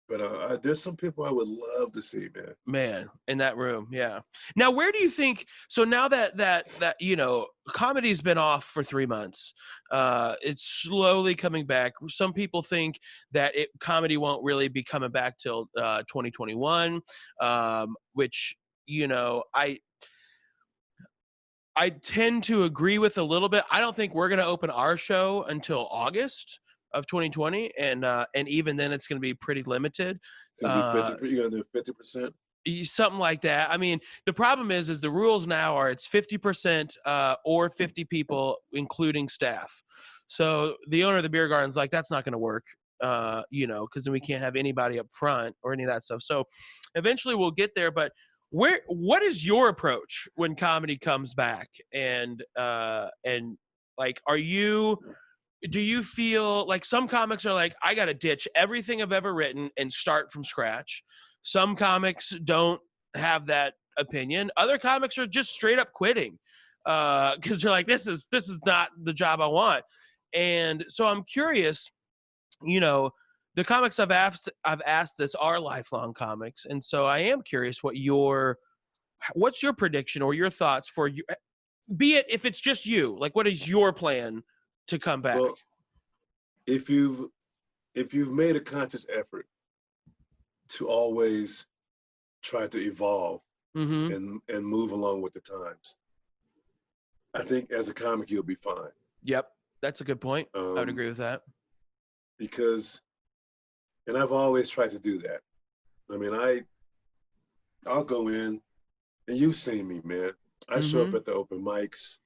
S2: but there's some people I would love to see, man.
S1: Man, in that room, yeah. Now, where do you think? So now that comedy's been off for 3 months, it's slowly coming back. Some people think that comedy won't really be coming back till 2021, which I tend to agree with a little bit. I don't think we're going to open our show until August of 2020, and even then, it's going to be pretty limited.
S2: It's gonna be 50%. You're gonna do 50%.
S1: Something like that. I mean, the problem is the rules now are it's 50% or 50 people, including staff. So the owner of the beer garden's like, that's not going to work, because then we can't have anybody up front or any of that stuff. So eventually we'll get there. But what is your approach when comedy comes back? And like, are you do you feel like some comics are like, I got to ditch everything I've ever written and start from scratch? Some comics don't have that opinion. Other comics are just straight up quitting because they're like, this is not the job I want. And so I'm curious, you know, the comics I've asked this are lifelong comics, and so I am curious what's your prediction or your thoughts for you, be it if it's just you, like what is your plan to come back?
S2: Well, if you've made a conscious effort to always try to evolve
S1: Mm-hmm.
S2: and move along with the times, I think as a comic you'll be fine.
S1: Yep, that's a good point. I would agree with that.
S2: Because, and I've always tried to do that. I mean, I'll go in, and you've seen me, man. I show up at the open mics.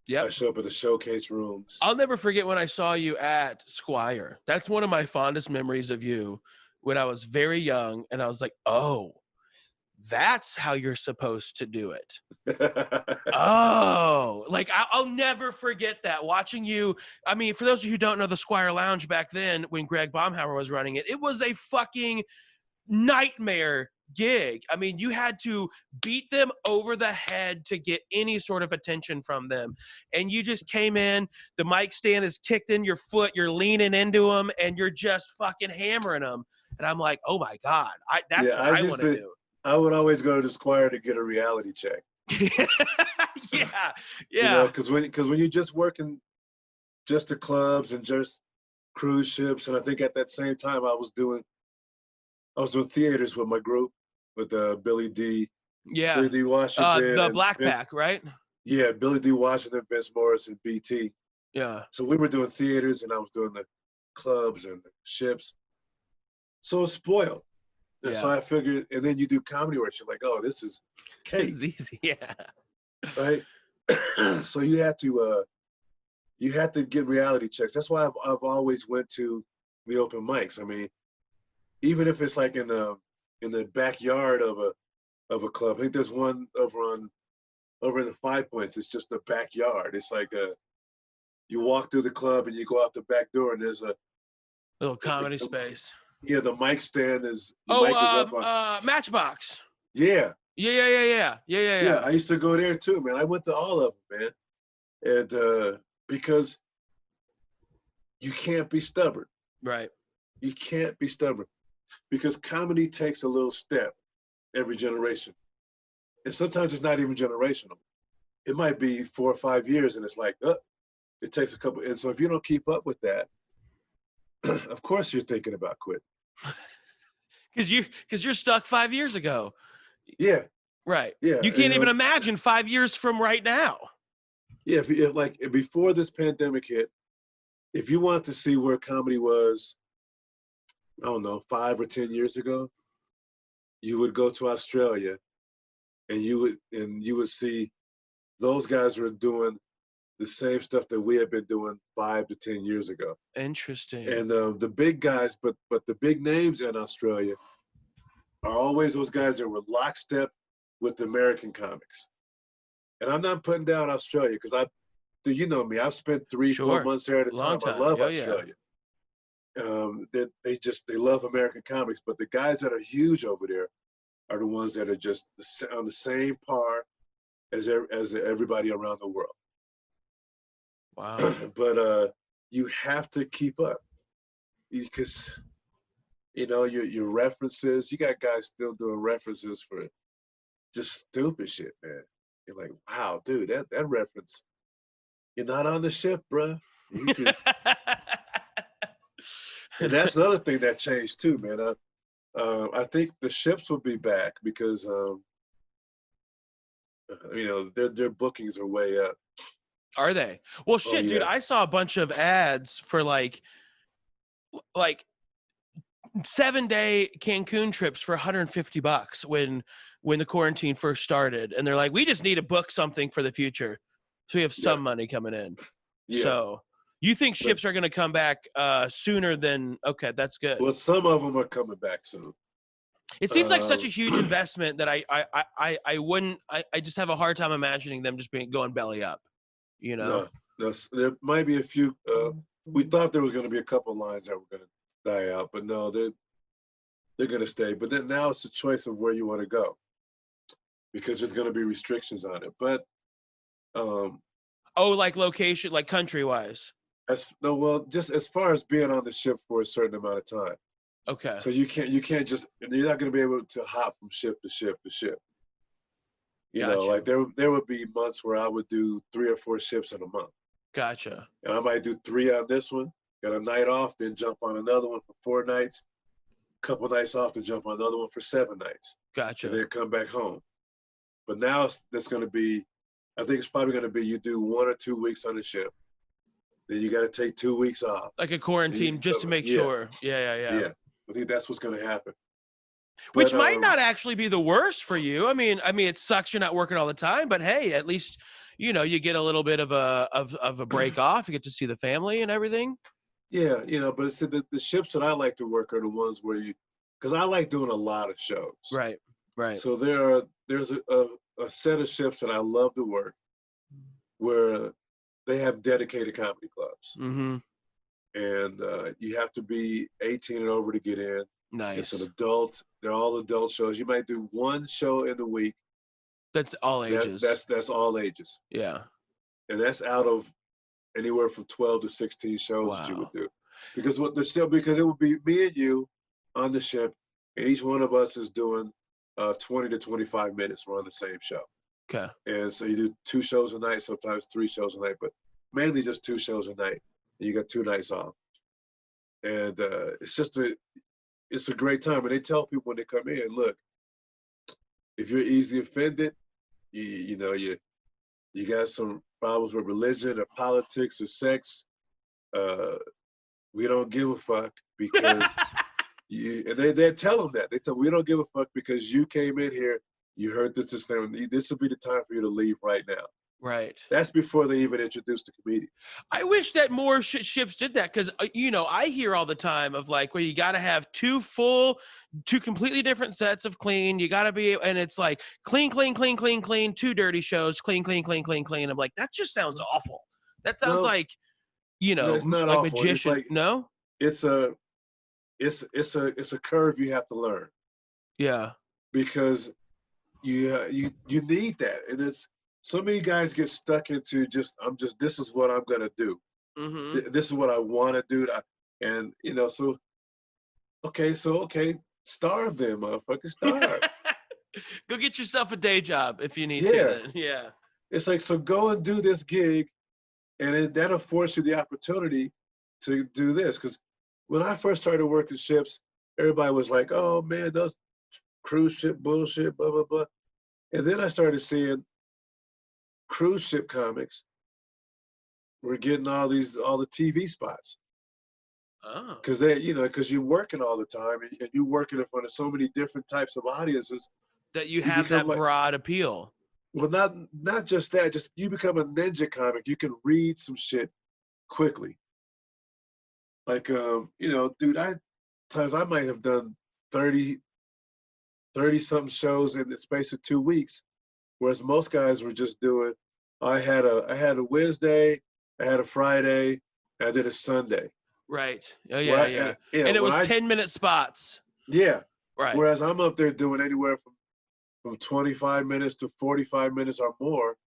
S1: Yep.
S2: I show up at the showcase rooms.
S1: I'll never forget when I saw you at Squire. That's one of my fondest memories of you when I was very young, and I was like, oh, that's how you're supposed to do it. Oh, like I'll never forget that. Watching you, I mean, for those of you who don't know the Squire Lounge back then when Greg Baumhauer was running it, it was a fucking nightmare gig. I mean, you had to beat them over the head to get any sort of attention from them. And you just came in, the mic stand is kicked in your foot, you're leaning into them, and you're just fucking hammering them. And I'm like, oh my God, that's what I want to do.
S2: I would always go to the Squire to get a reality check.
S1: Yeah.
S2: You know, because when you're just working just the clubs and just cruise ships, and I think at that same time I was doing theaters with my group, with Billy D.
S1: Yeah.
S2: Billy D. Washington.
S1: The Black
S2: Vince,
S1: Pack, right?
S2: Yeah, Billy D. Washington, Vince Morris, and BT.
S1: Yeah.
S2: So we were doing theaters, and I was doing the clubs and the ships. So it's spoiled. And so I figured, and then you do comedy work, you're like, oh, this is cake.
S1: This is easy, yeah.
S2: Right? So you had to get reality checks. That's why I've always went to the open mics. I mean, even if it's like in the backyard of a club. I think there's one over in the Five Points. It's just a backyard. It's like you walk through the club and you go out the back door and there's a
S1: little comedy space.
S2: Yeah, the mic stand is. The mic is up on,
S1: Matchbox.
S2: Yeah.
S1: Yeah.
S2: I used to go there too, man. I went to all of them, man, and because you can't be stubborn.
S1: Right.
S2: You can't be stubborn because comedy takes a little step every generation, and sometimes it's not even generational. It might be 4 or 5 years, and it's like, it takes a couple. And so if you don't keep up with that, of course you're thinking about quitting.
S1: Because you're stuck 5 years ago.
S2: Yeah.
S1: Right.
S2: Yeah.
S1: You can't even imagine 5 years from right now.
S2: Yeah. If like before this pandemic hit, if you want to see where comedy was, I don't know, 5 or 10 years ago, you would go to Australia, and you would see those guys were doing the same stuff that we had been doing 5 to 10 years ago.
S1: Interesting.
S2: And the big guys, but the big names in Australia are always those guys that were lockstep with American comics. And I'm not putting down Australia because you know me, I've spent 3-4 months there at a time. I love Australia. They love American comics, but the guys that are huge over there are the ones that are just on the same par as everybody around the world.
S1: Wow.
S2: But you have to keep up because, you know, your references, you got guys still doing references for just stupid shit, man. You're like, wow, dude, that reference, you're not on the ship, bruh. You could. And that's another thing that changed too, man. I think the ships will be back because, you know, their bookings are way up.
S1: Are they? Well, shit, dude, I saw a bunch of ads for like 7-day Cancun trips for $150 when the quarantine first started. And they're like, we just need to book something for the future. So we have some money coming in. Yeah. So you think ships are going to come back sooner than, okay, that's good.
S2: Well, some of them are coming back soon.
S1: It seems like such a huge investment that I just have a hard time imagining them just going belly up, you know?
S2: There might be a few. We thought there was going to be a couple of lines that were going to die out, but no, they're going to stay. But then now it's a choice of where you want to go because there's going to be restrictions on it. But
S1: like location, like country wise.
S2: Just as far as being on the ship for a certain amount of time.
S1: Okay.
S2: So you can't just, you're not going to be able to hop from ship to ship to ship.
S1: Gotcha.
S2: Like there would be months where I would do 3 or 4 ships in a month.
S1: Gotcha.
S2: And I might do 3 on this one, got a night off, then jump on another one for 4 nights, couple nights off, then jump on another one for 7 nights.
S1: Gotcha.
S2: And then come back home. But now that's going to be, I think it's probably going to be you do 1 or 2 weeks on the ship. Then you got to take 2 weeks off.
S1: Like a quarantine just to make sure. Yeah.
S2: I think that's what's going to happen.
S1: Which might not actually be the worst for you. I mean, it sucks you're not working all the time, but hey, at least, you get a little bit of a break off. You get to see the family and everything.
S2: Yeah, but it's the ships that I like to work are the ones where because I like doing a lot of shows.
S1: Right.
S2: So there's a set of ships that I love to work where they have dedicated comedy clubs.
S1: Mm-hmm.
S2: And you have to be 18 and over to get in.
S1: Nice.
S2: It's an adult. They're all adult shows. You might do 1 show in a week.
S1: That's all ages.
S2: That's all ages.
S1: Yeah.
S2: And that's out of anywhere from 12 to 16 shows that you would do. Because it would be me and you on the ship, and each one of us is doing 20 to 25 minutes. We're on the same show.
S1: Okay.
S2: And so you do 2 shows a night, sometimes 3 shows a night, but mainly just 2 shows a night. And you got 2 nights off. And it's a great time. And they tell people when they come in, look, if you're easy offended, you got some problems with religion or politics or sex, we don't give a fuck because and they tell them that. They tell them, we don't give a fuck because you came in here, you heard this will be the time for you to leave right now.
S1: Right.
S2: That's before they even introduce the comedians.
S1: I wish that more ships did that because, I hear all the time of like, well, you got to have 2 completely different sets of clean. You got to be, and it's like clean, 2 dirty shows, clean. I'm like, that just sounds awful. That sounds like,
S2: it's not
S1: like
S2: awful.
S1: magician.
S2: It's like,
S1: no?
S2: It's a curve you have to learn.
S1: Yeah.
S2: Because you need that. And it's, so many guys get stuck into this is what I'm going to do.
S1: Mm-hmm.
S2: This is what I want to do. And, okay, starve them, motherfucker, starve.
S1: Go get yourself a day job if you need to. Then. Yeah.
S2: It's like, so go and do this gig, and that'll force you the opportunity to do this. Because when I first started working ships, everybody was like, oh, man, those cruise ship bullshit, blah, blah, blah. And then I started seeing cruise ship comics were getting all the TV spots.
S1: Oh.
S2: Because you're working all the time and you're working in front of so many different types of audiences
S1: that you have that broad appeal.
S2: Well, not just that, just you become a ninja comic. You can read some shit quickly. Like, dude, I might have done 30 something shows in the space of 2 weeks. Whereas most guys were just doing, I had a Wednesday, I had a Friday, I did a Sunday.
S1: Right. Oh yeah, yeah. And it was 10-minute spots.
S2: Yeah.
S1: Right.
S2: Whereas I'm up there doing anywhere from 25 minutes to 45 minutes or more,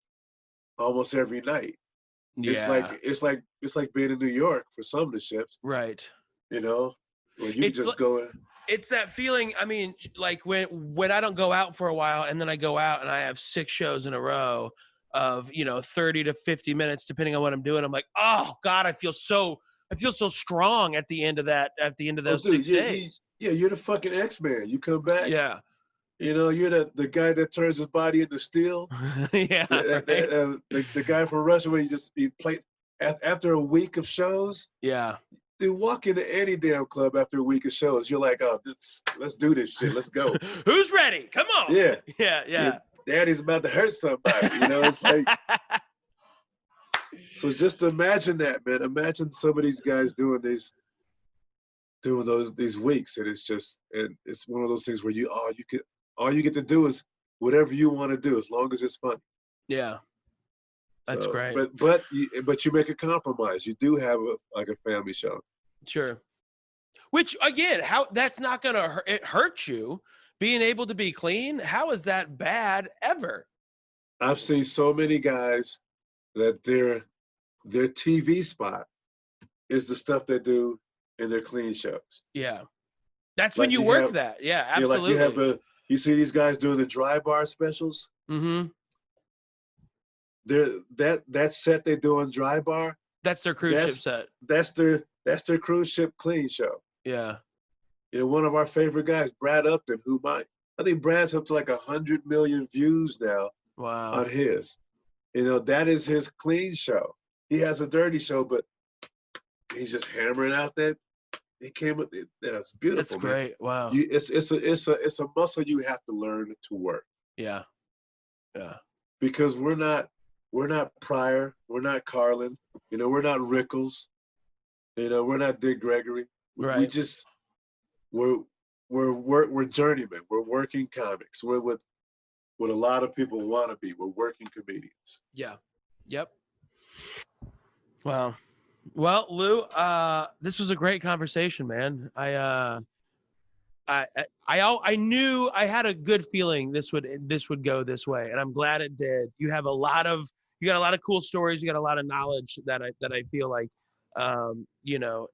S2: almost every night.
S1: Yeah.
S2: It's like being in New York for some of the ships.
S1: Right.
S2: Where you just go in.
S1: It's that feeling. I mean, like when I don't go out for a while and then I go out and I have 6 shows in a row of 30 to 50 minutes depending on what I'm doing. I'm like, oh God, I feel so strong at the end of that. At the end of those 6 days.
S2: You're the fucking X-Man. You come back.
S1: Yeah.
S2: You're the guy that turns his body into steel.
S1: Yeah.
S2: The guy from Russia where he played after a week of shows.
S1: Yeah.
S2: Dude, walk into any damn club after a week of shows. You're like, oh, let's do this shit. Let's go.
S1: Who's ready? Come on.
S2: Yeah.
S1: Yeah.
S2: Daddy's about to hurt somebody. It's like. So just imagine that, man. Imagine some of these guys doing these weeks, and it's one of those things where all you get to do is whatever you want to do, as long as it's fun.
S1: Yeah. That's
S2: So,
S1: great.
S2: but you make a compromise. You do have like a family show.
S1: Sure. Which again, how that's not gonna hurt you being able to be clean. How is that bad ever?
S2: I've seen so many guys that their TV spot is the stuff they do in their clean shows.
S1: Yeah. That's when
S2: Like
S1: you
S2: you
S1: work
S2: have,
S1: that. Yeah,
S2: like you have
S1: absolutely.
S2: you see these guys doing the dry bar specials.
S1: Mm-hmm.
S2: That set they do on dry bar.
S1: That's their cruise ship
S2: That's
S1: set.
S2: that's their cruise ship clean show.
S1: Yeah.
S2: You know, one of our favorite guys, Brad Upton, I think Brad's up to like 100 million views now
S1: Wow.
S2: on his. You know, that is his clean show. He has a dirty show, but he's just hammering out that. He came with it. That's beautiful,
S1: That's
S2: man.
S1: great. Wow.
S2: It's a muscle you have to learn to work.
S1: Yeah. Yeah.
S2: Because we're not Pryor, we're not Carlin, you know, we're not Rickles, you know, we're not Dick Gregory. We
S1: Right.
S2: just we're journeymen. We're working comics. We're what a lot of people want to be. We're working comedians.
S1: Yeah. Yep. Wow. Well, Lou, this was a great conversation, man. I knew I had a good feeling this would go this way, and I'm glad it did. You got a lot of cool stories. You got a lot of knowledge that I feel like, you know,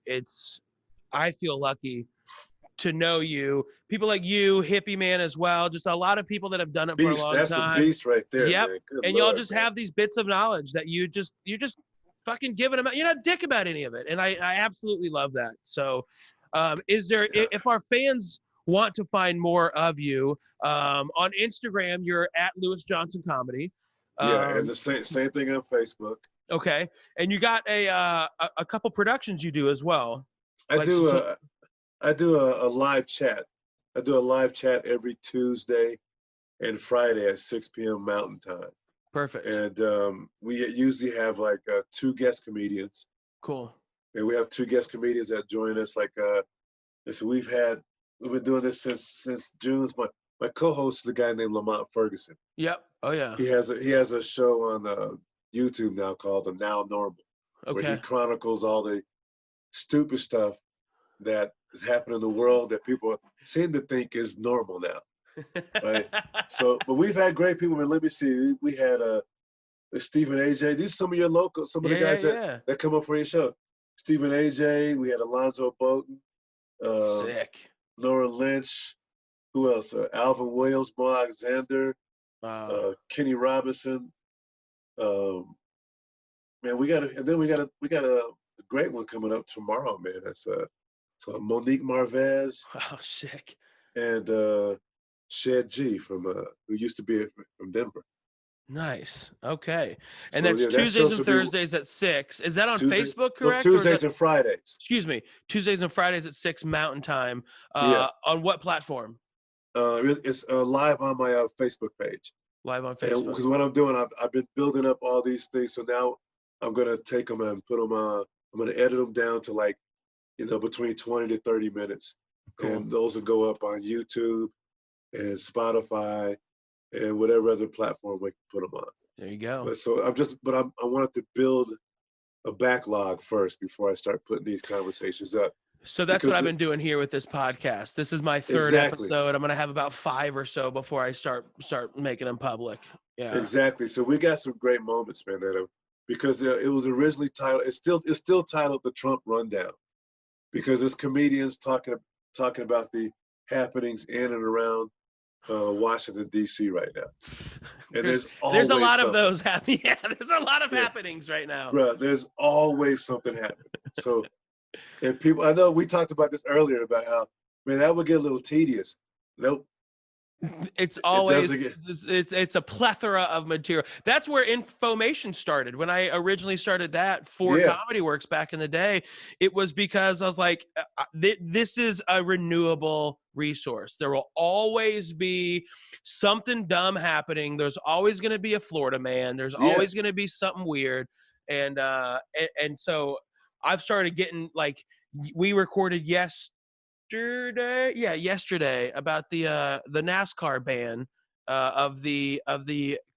S1: I feel lucky to know you. People like you, Hippie Man as well. Just a lot of people that have done it for a
S2: Beast,
S1: long
S2: that's a
S1: time.
S2: beast right there,
S1: Yep.
S2: man. Good
S1: And y'all
S2: Lord,
S1: just
S2: man.
S1: have these bits of knowledge that you're just fucking giving them out. You're not dick about any of it. And I absolutely love that. So is there, if our fans want to find more of you, on Instagram, you're at Lewis Johnson Comedy.
S2: Yeah, and the same thing on Facebook.
S1: Okay. And you got a couple productions you do as well.
S2: I
S1: Like,
S2: do
S1: so,
S2: a live chat. I do a live chat every Tuesday and Friday at 6 p.m. Mountain Time.
S1: perfect.
S2: And we usually have like 2 guest comedians.
S1: Cool.
S2: And we have 2 guest comedians that join us. Like, so we've been doing this since June. My co-host is a guy named Lamont Ferguson.
S1: Yep. Oh yeah.
S2: He has a show on YouTube now called The Now Normal, where he
S1: Okay.
S2: chronicles all the stupid stuff that is happening in the world that people seem to think is normal now. Right. So, but we've had great people. Let me see. We had Stephen AJ. These are some of your locals, some of the guys that come up for your show. Stephen AJ. We had Alonzo Bolton.
S1: Sick.
S2: Nora Lynch. Who else? Alvin Williams, Mo Alexander, Kenny Robinson. Man, we got a great one coming up tomorrow, man. That's so Monique Marvez.
S1: Oh, sick.
S2: And Shed G from who used to be from Denver.
S1: Nice. Okay. And
S2: So,
S1: that's
S2: yeah,
S1: Tuesdays and Thursdays at 6. Is that on Facebook, correct?
S2: No, Tuesdays and Fridays.
S1: Excuse me. Tuesdays and Fridays at 6 Mountain Time.
S2: Yeah.
S1: On what platform?
S2: It's live on my Facebook page.
S1: Live on Facebook.
S2: Because what I'm doing, I've been building up all these things. So now I'm going to take them and put them on. I'm going to edit them down to like, you know, between 20 to 30 minutes. Cool. And those will go up on YouTube and Spotify and whatever other platform we can put them on.
S1: There you go.
S2: I wanted to build a backlog first before I start putting these conversations up.
S1: So that's what I've been doing here with this podcast. This is my third episode. I'm going to have about 5 or so before I start making them public. Yeah.
S2: Exactly. So we got some great moments, man, because it was originally titled, it's still titled The Trump Rundown, because it's comedians talking about the happenings in and around Washington, D.C. right now. And there's a
S1: lot of those happening. Yeah, there's a lot of happenings right now.
S2: Bro, there's always something happening. So, and people, I know we talked about this earlier about how, man, that would get a little tedious. Nope.
S1: It's always it's a plethora of material. That's where Infomation started. When I originally started that for Comedy Works back in the day, it was because I was like, this is a renewable resource. There will always be something dumb happening. There's always going to be a Florida man. There's always going to be something weird. And so I've started getting, like, we recorded yesterday about the NASCAR ban of the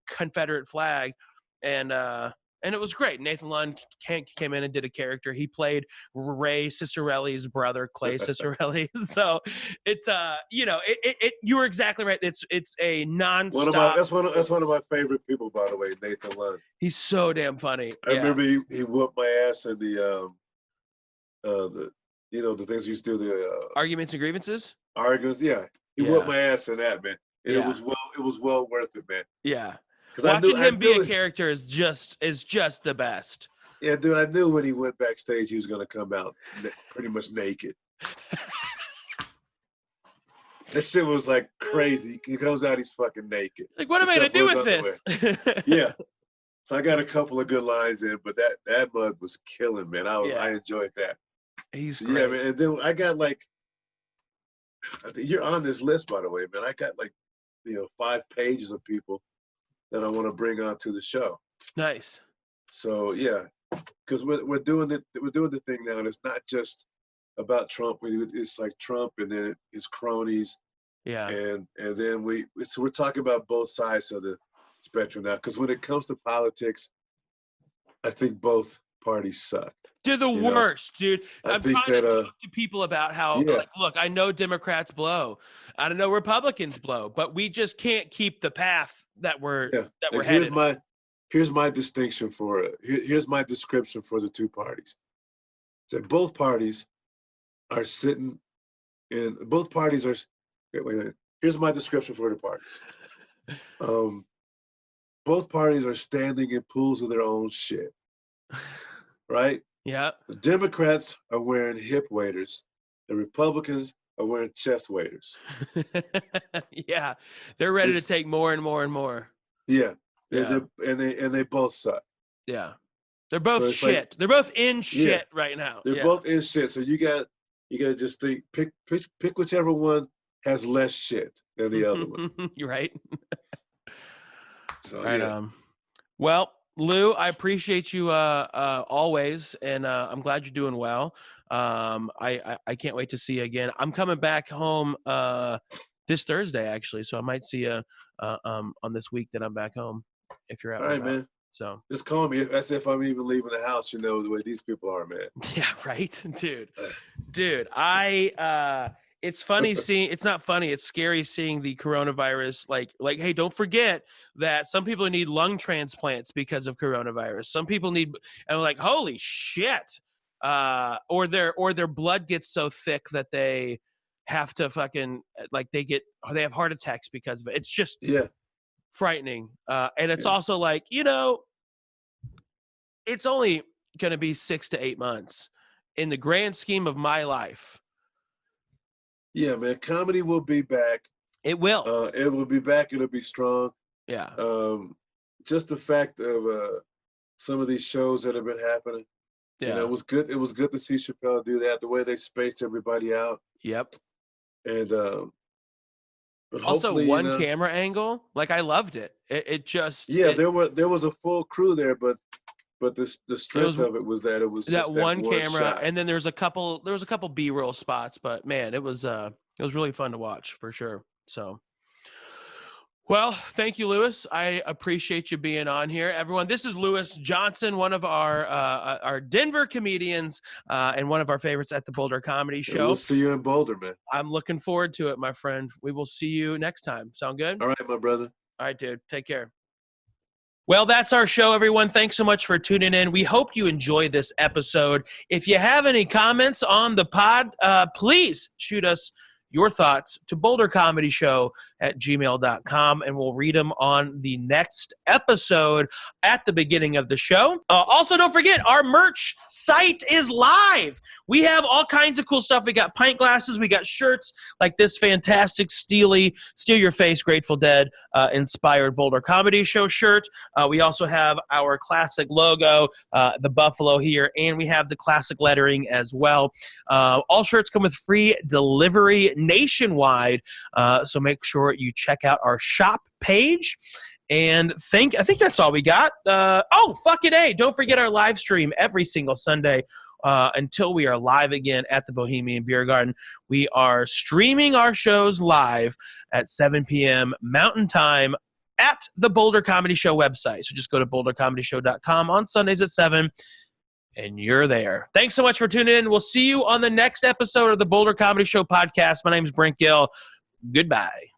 S1: Confederate flag, and And it was great. Nathan Lund came in and did a character. He played Ray Ciccarelli's brother, Clay Ciccarelli. So it's you were exactly right. It's a nonstop.
S2: That's one of my favorite people, by the way, Nathan Lund.
S1: He's so damn funny.
S2: I remember he whooped my ass in the the things you used to do, the
S1: Arguments and Grievances.
S2: Arguments, yeah. He whooped my ass in that, man. And it was well worth it, man.
S1: Yeah.
S2: Because
S1: watching him be a character is just the best.
S2: Yeah, dude, I knew when he went backstage he was gonna come out pretty much naked. That shit was like crazy. He comes out, he's fucking naked.
S1: Like, what am I gonna do with this?
S2: Yeah. So I got a couple of good lines in, but that mug was killing, man. I enjoyed that.
S1: He's great.
S2: Yeah, man. And then I got like, I think you're on this list, by the way, man. I got like, 5 pages of people that I want to bring onto the show.
S1: Nice.
S2: So yeah, because we're doing the thing now, and it's not just about Trump. It's like Trump and then his cronies.
S1: Yeah.
S2: And then we're talking about both sides of the spectrum now, because when it comes to politics, I think both parties suck.
S1: They're the worst, dude. I'm trying to talk to people about how, look, I know Democrats blow. I don't know Republicans blow, but we just can't keep the path that we're headed.
S2: Here's my distinction for it. Here's my description for the two parties. That both parties are sitting in. Both parties are. Wait. Here's my description for the parties. Both parties are standing in pools of their own shit. Right?
S1: Yeah.
S2: The Democrats are wearing hip waders. The Republicans are wearing chest waders.
S1: Yeah. They're ready to take more and more and more.
S2: Yeah. And they both suck.
S1: Yeah. They're both shit. Like, they're both in shit right now.
S2: They're both in shit. So you got to just think, pick whichever one has less shit than the other one.
S1: You're right.
S2: So
S1: right, well, Lou, I appreciate you always, and I'm glad you're doing well. I can't wait to see you again. I'm coming back home this Thursday, actually, so I might see you on this week that I'm back home if you're out.
S2: All right, man.
S1: So just
S2: call me. That's if I'm even leaving the house. The way these people are, man.
S1: Yeah, right, dude. It's funny seeing. It's not funny. It's scary seeing the coronavirus. Like, hey, don't forget that some people need lung transplants because of coronavirus. Some people need, and like, holy shit, or their blood gets so thick that they have to fucking they have heart attacks because of it. It's just frightening. And it's also like, it's only going to be 6 to 8 months in the grand scheme of my life.
S2: Yeah, man. Comedy will be back.
S1: It will.
S2: It will be back. It'll be strong.
S1: Yeah.
S2: Just the fact of some of these shows that have been happening. Yeah. It was good. It was good to see Chappelle do that. The way they spaced everybody out.
S1: Yep.
S2: And but
S1: also one camera angle. Like, I loved it. It just.
S2: Yeah, there was a full crew there, but the strength of it was that it was just that one camera shot.
S1: And then there was a couple B-roll spots, but man, it was really fun to watch for sure. So, well, thank you, Lewis. I appreciate you being on here, everyone. This is Lewis Johnson, one of our Denver comedians, and one of our favorites at the Boulder Comedy Show.
S2: We'll see you in Boulder, man.
S1: I'm looking forward to it, my friend. We will see you next time. Sound good?
S2: All right, my brother.
S1: All right, dude. Take care. Well, that's our show, everyone. Thanks so much for tuning in. We hope you enjoyed this episode. If you have any comments on the pod, please shoot us your thoughts to bouldercomedyshow@gmail.com, and we'll read them on the next episode at the beginning of the show. Also, don't forget, our merch site is live. We have all kinds of cool stuff. We got pint glasses. We got shirts like this fantastic Steal Your Face Grateful Dead inspired Boulder Comedy Show shirt. We also have our classic logo, the buffalo here, and we have the classic lettering as well. All shirts come with free delivery nationwide, so make sure you check out our shop page. And I think that's all we got. Fucking A, don't forget our live stream every single Sunday until we are live again at the Bohemian Beer Garden. We are streaming our shows live at 7 p.m. Mountain Time at the Boulder Comedy Show website. So just go to bouldercomedyshow.com on Sundays at 7, and you're there. Thanks so much for tuning in. We'll see you on the next episode of the Boulder Comedy Show podcast. My name is Brent Gill. Goodbye.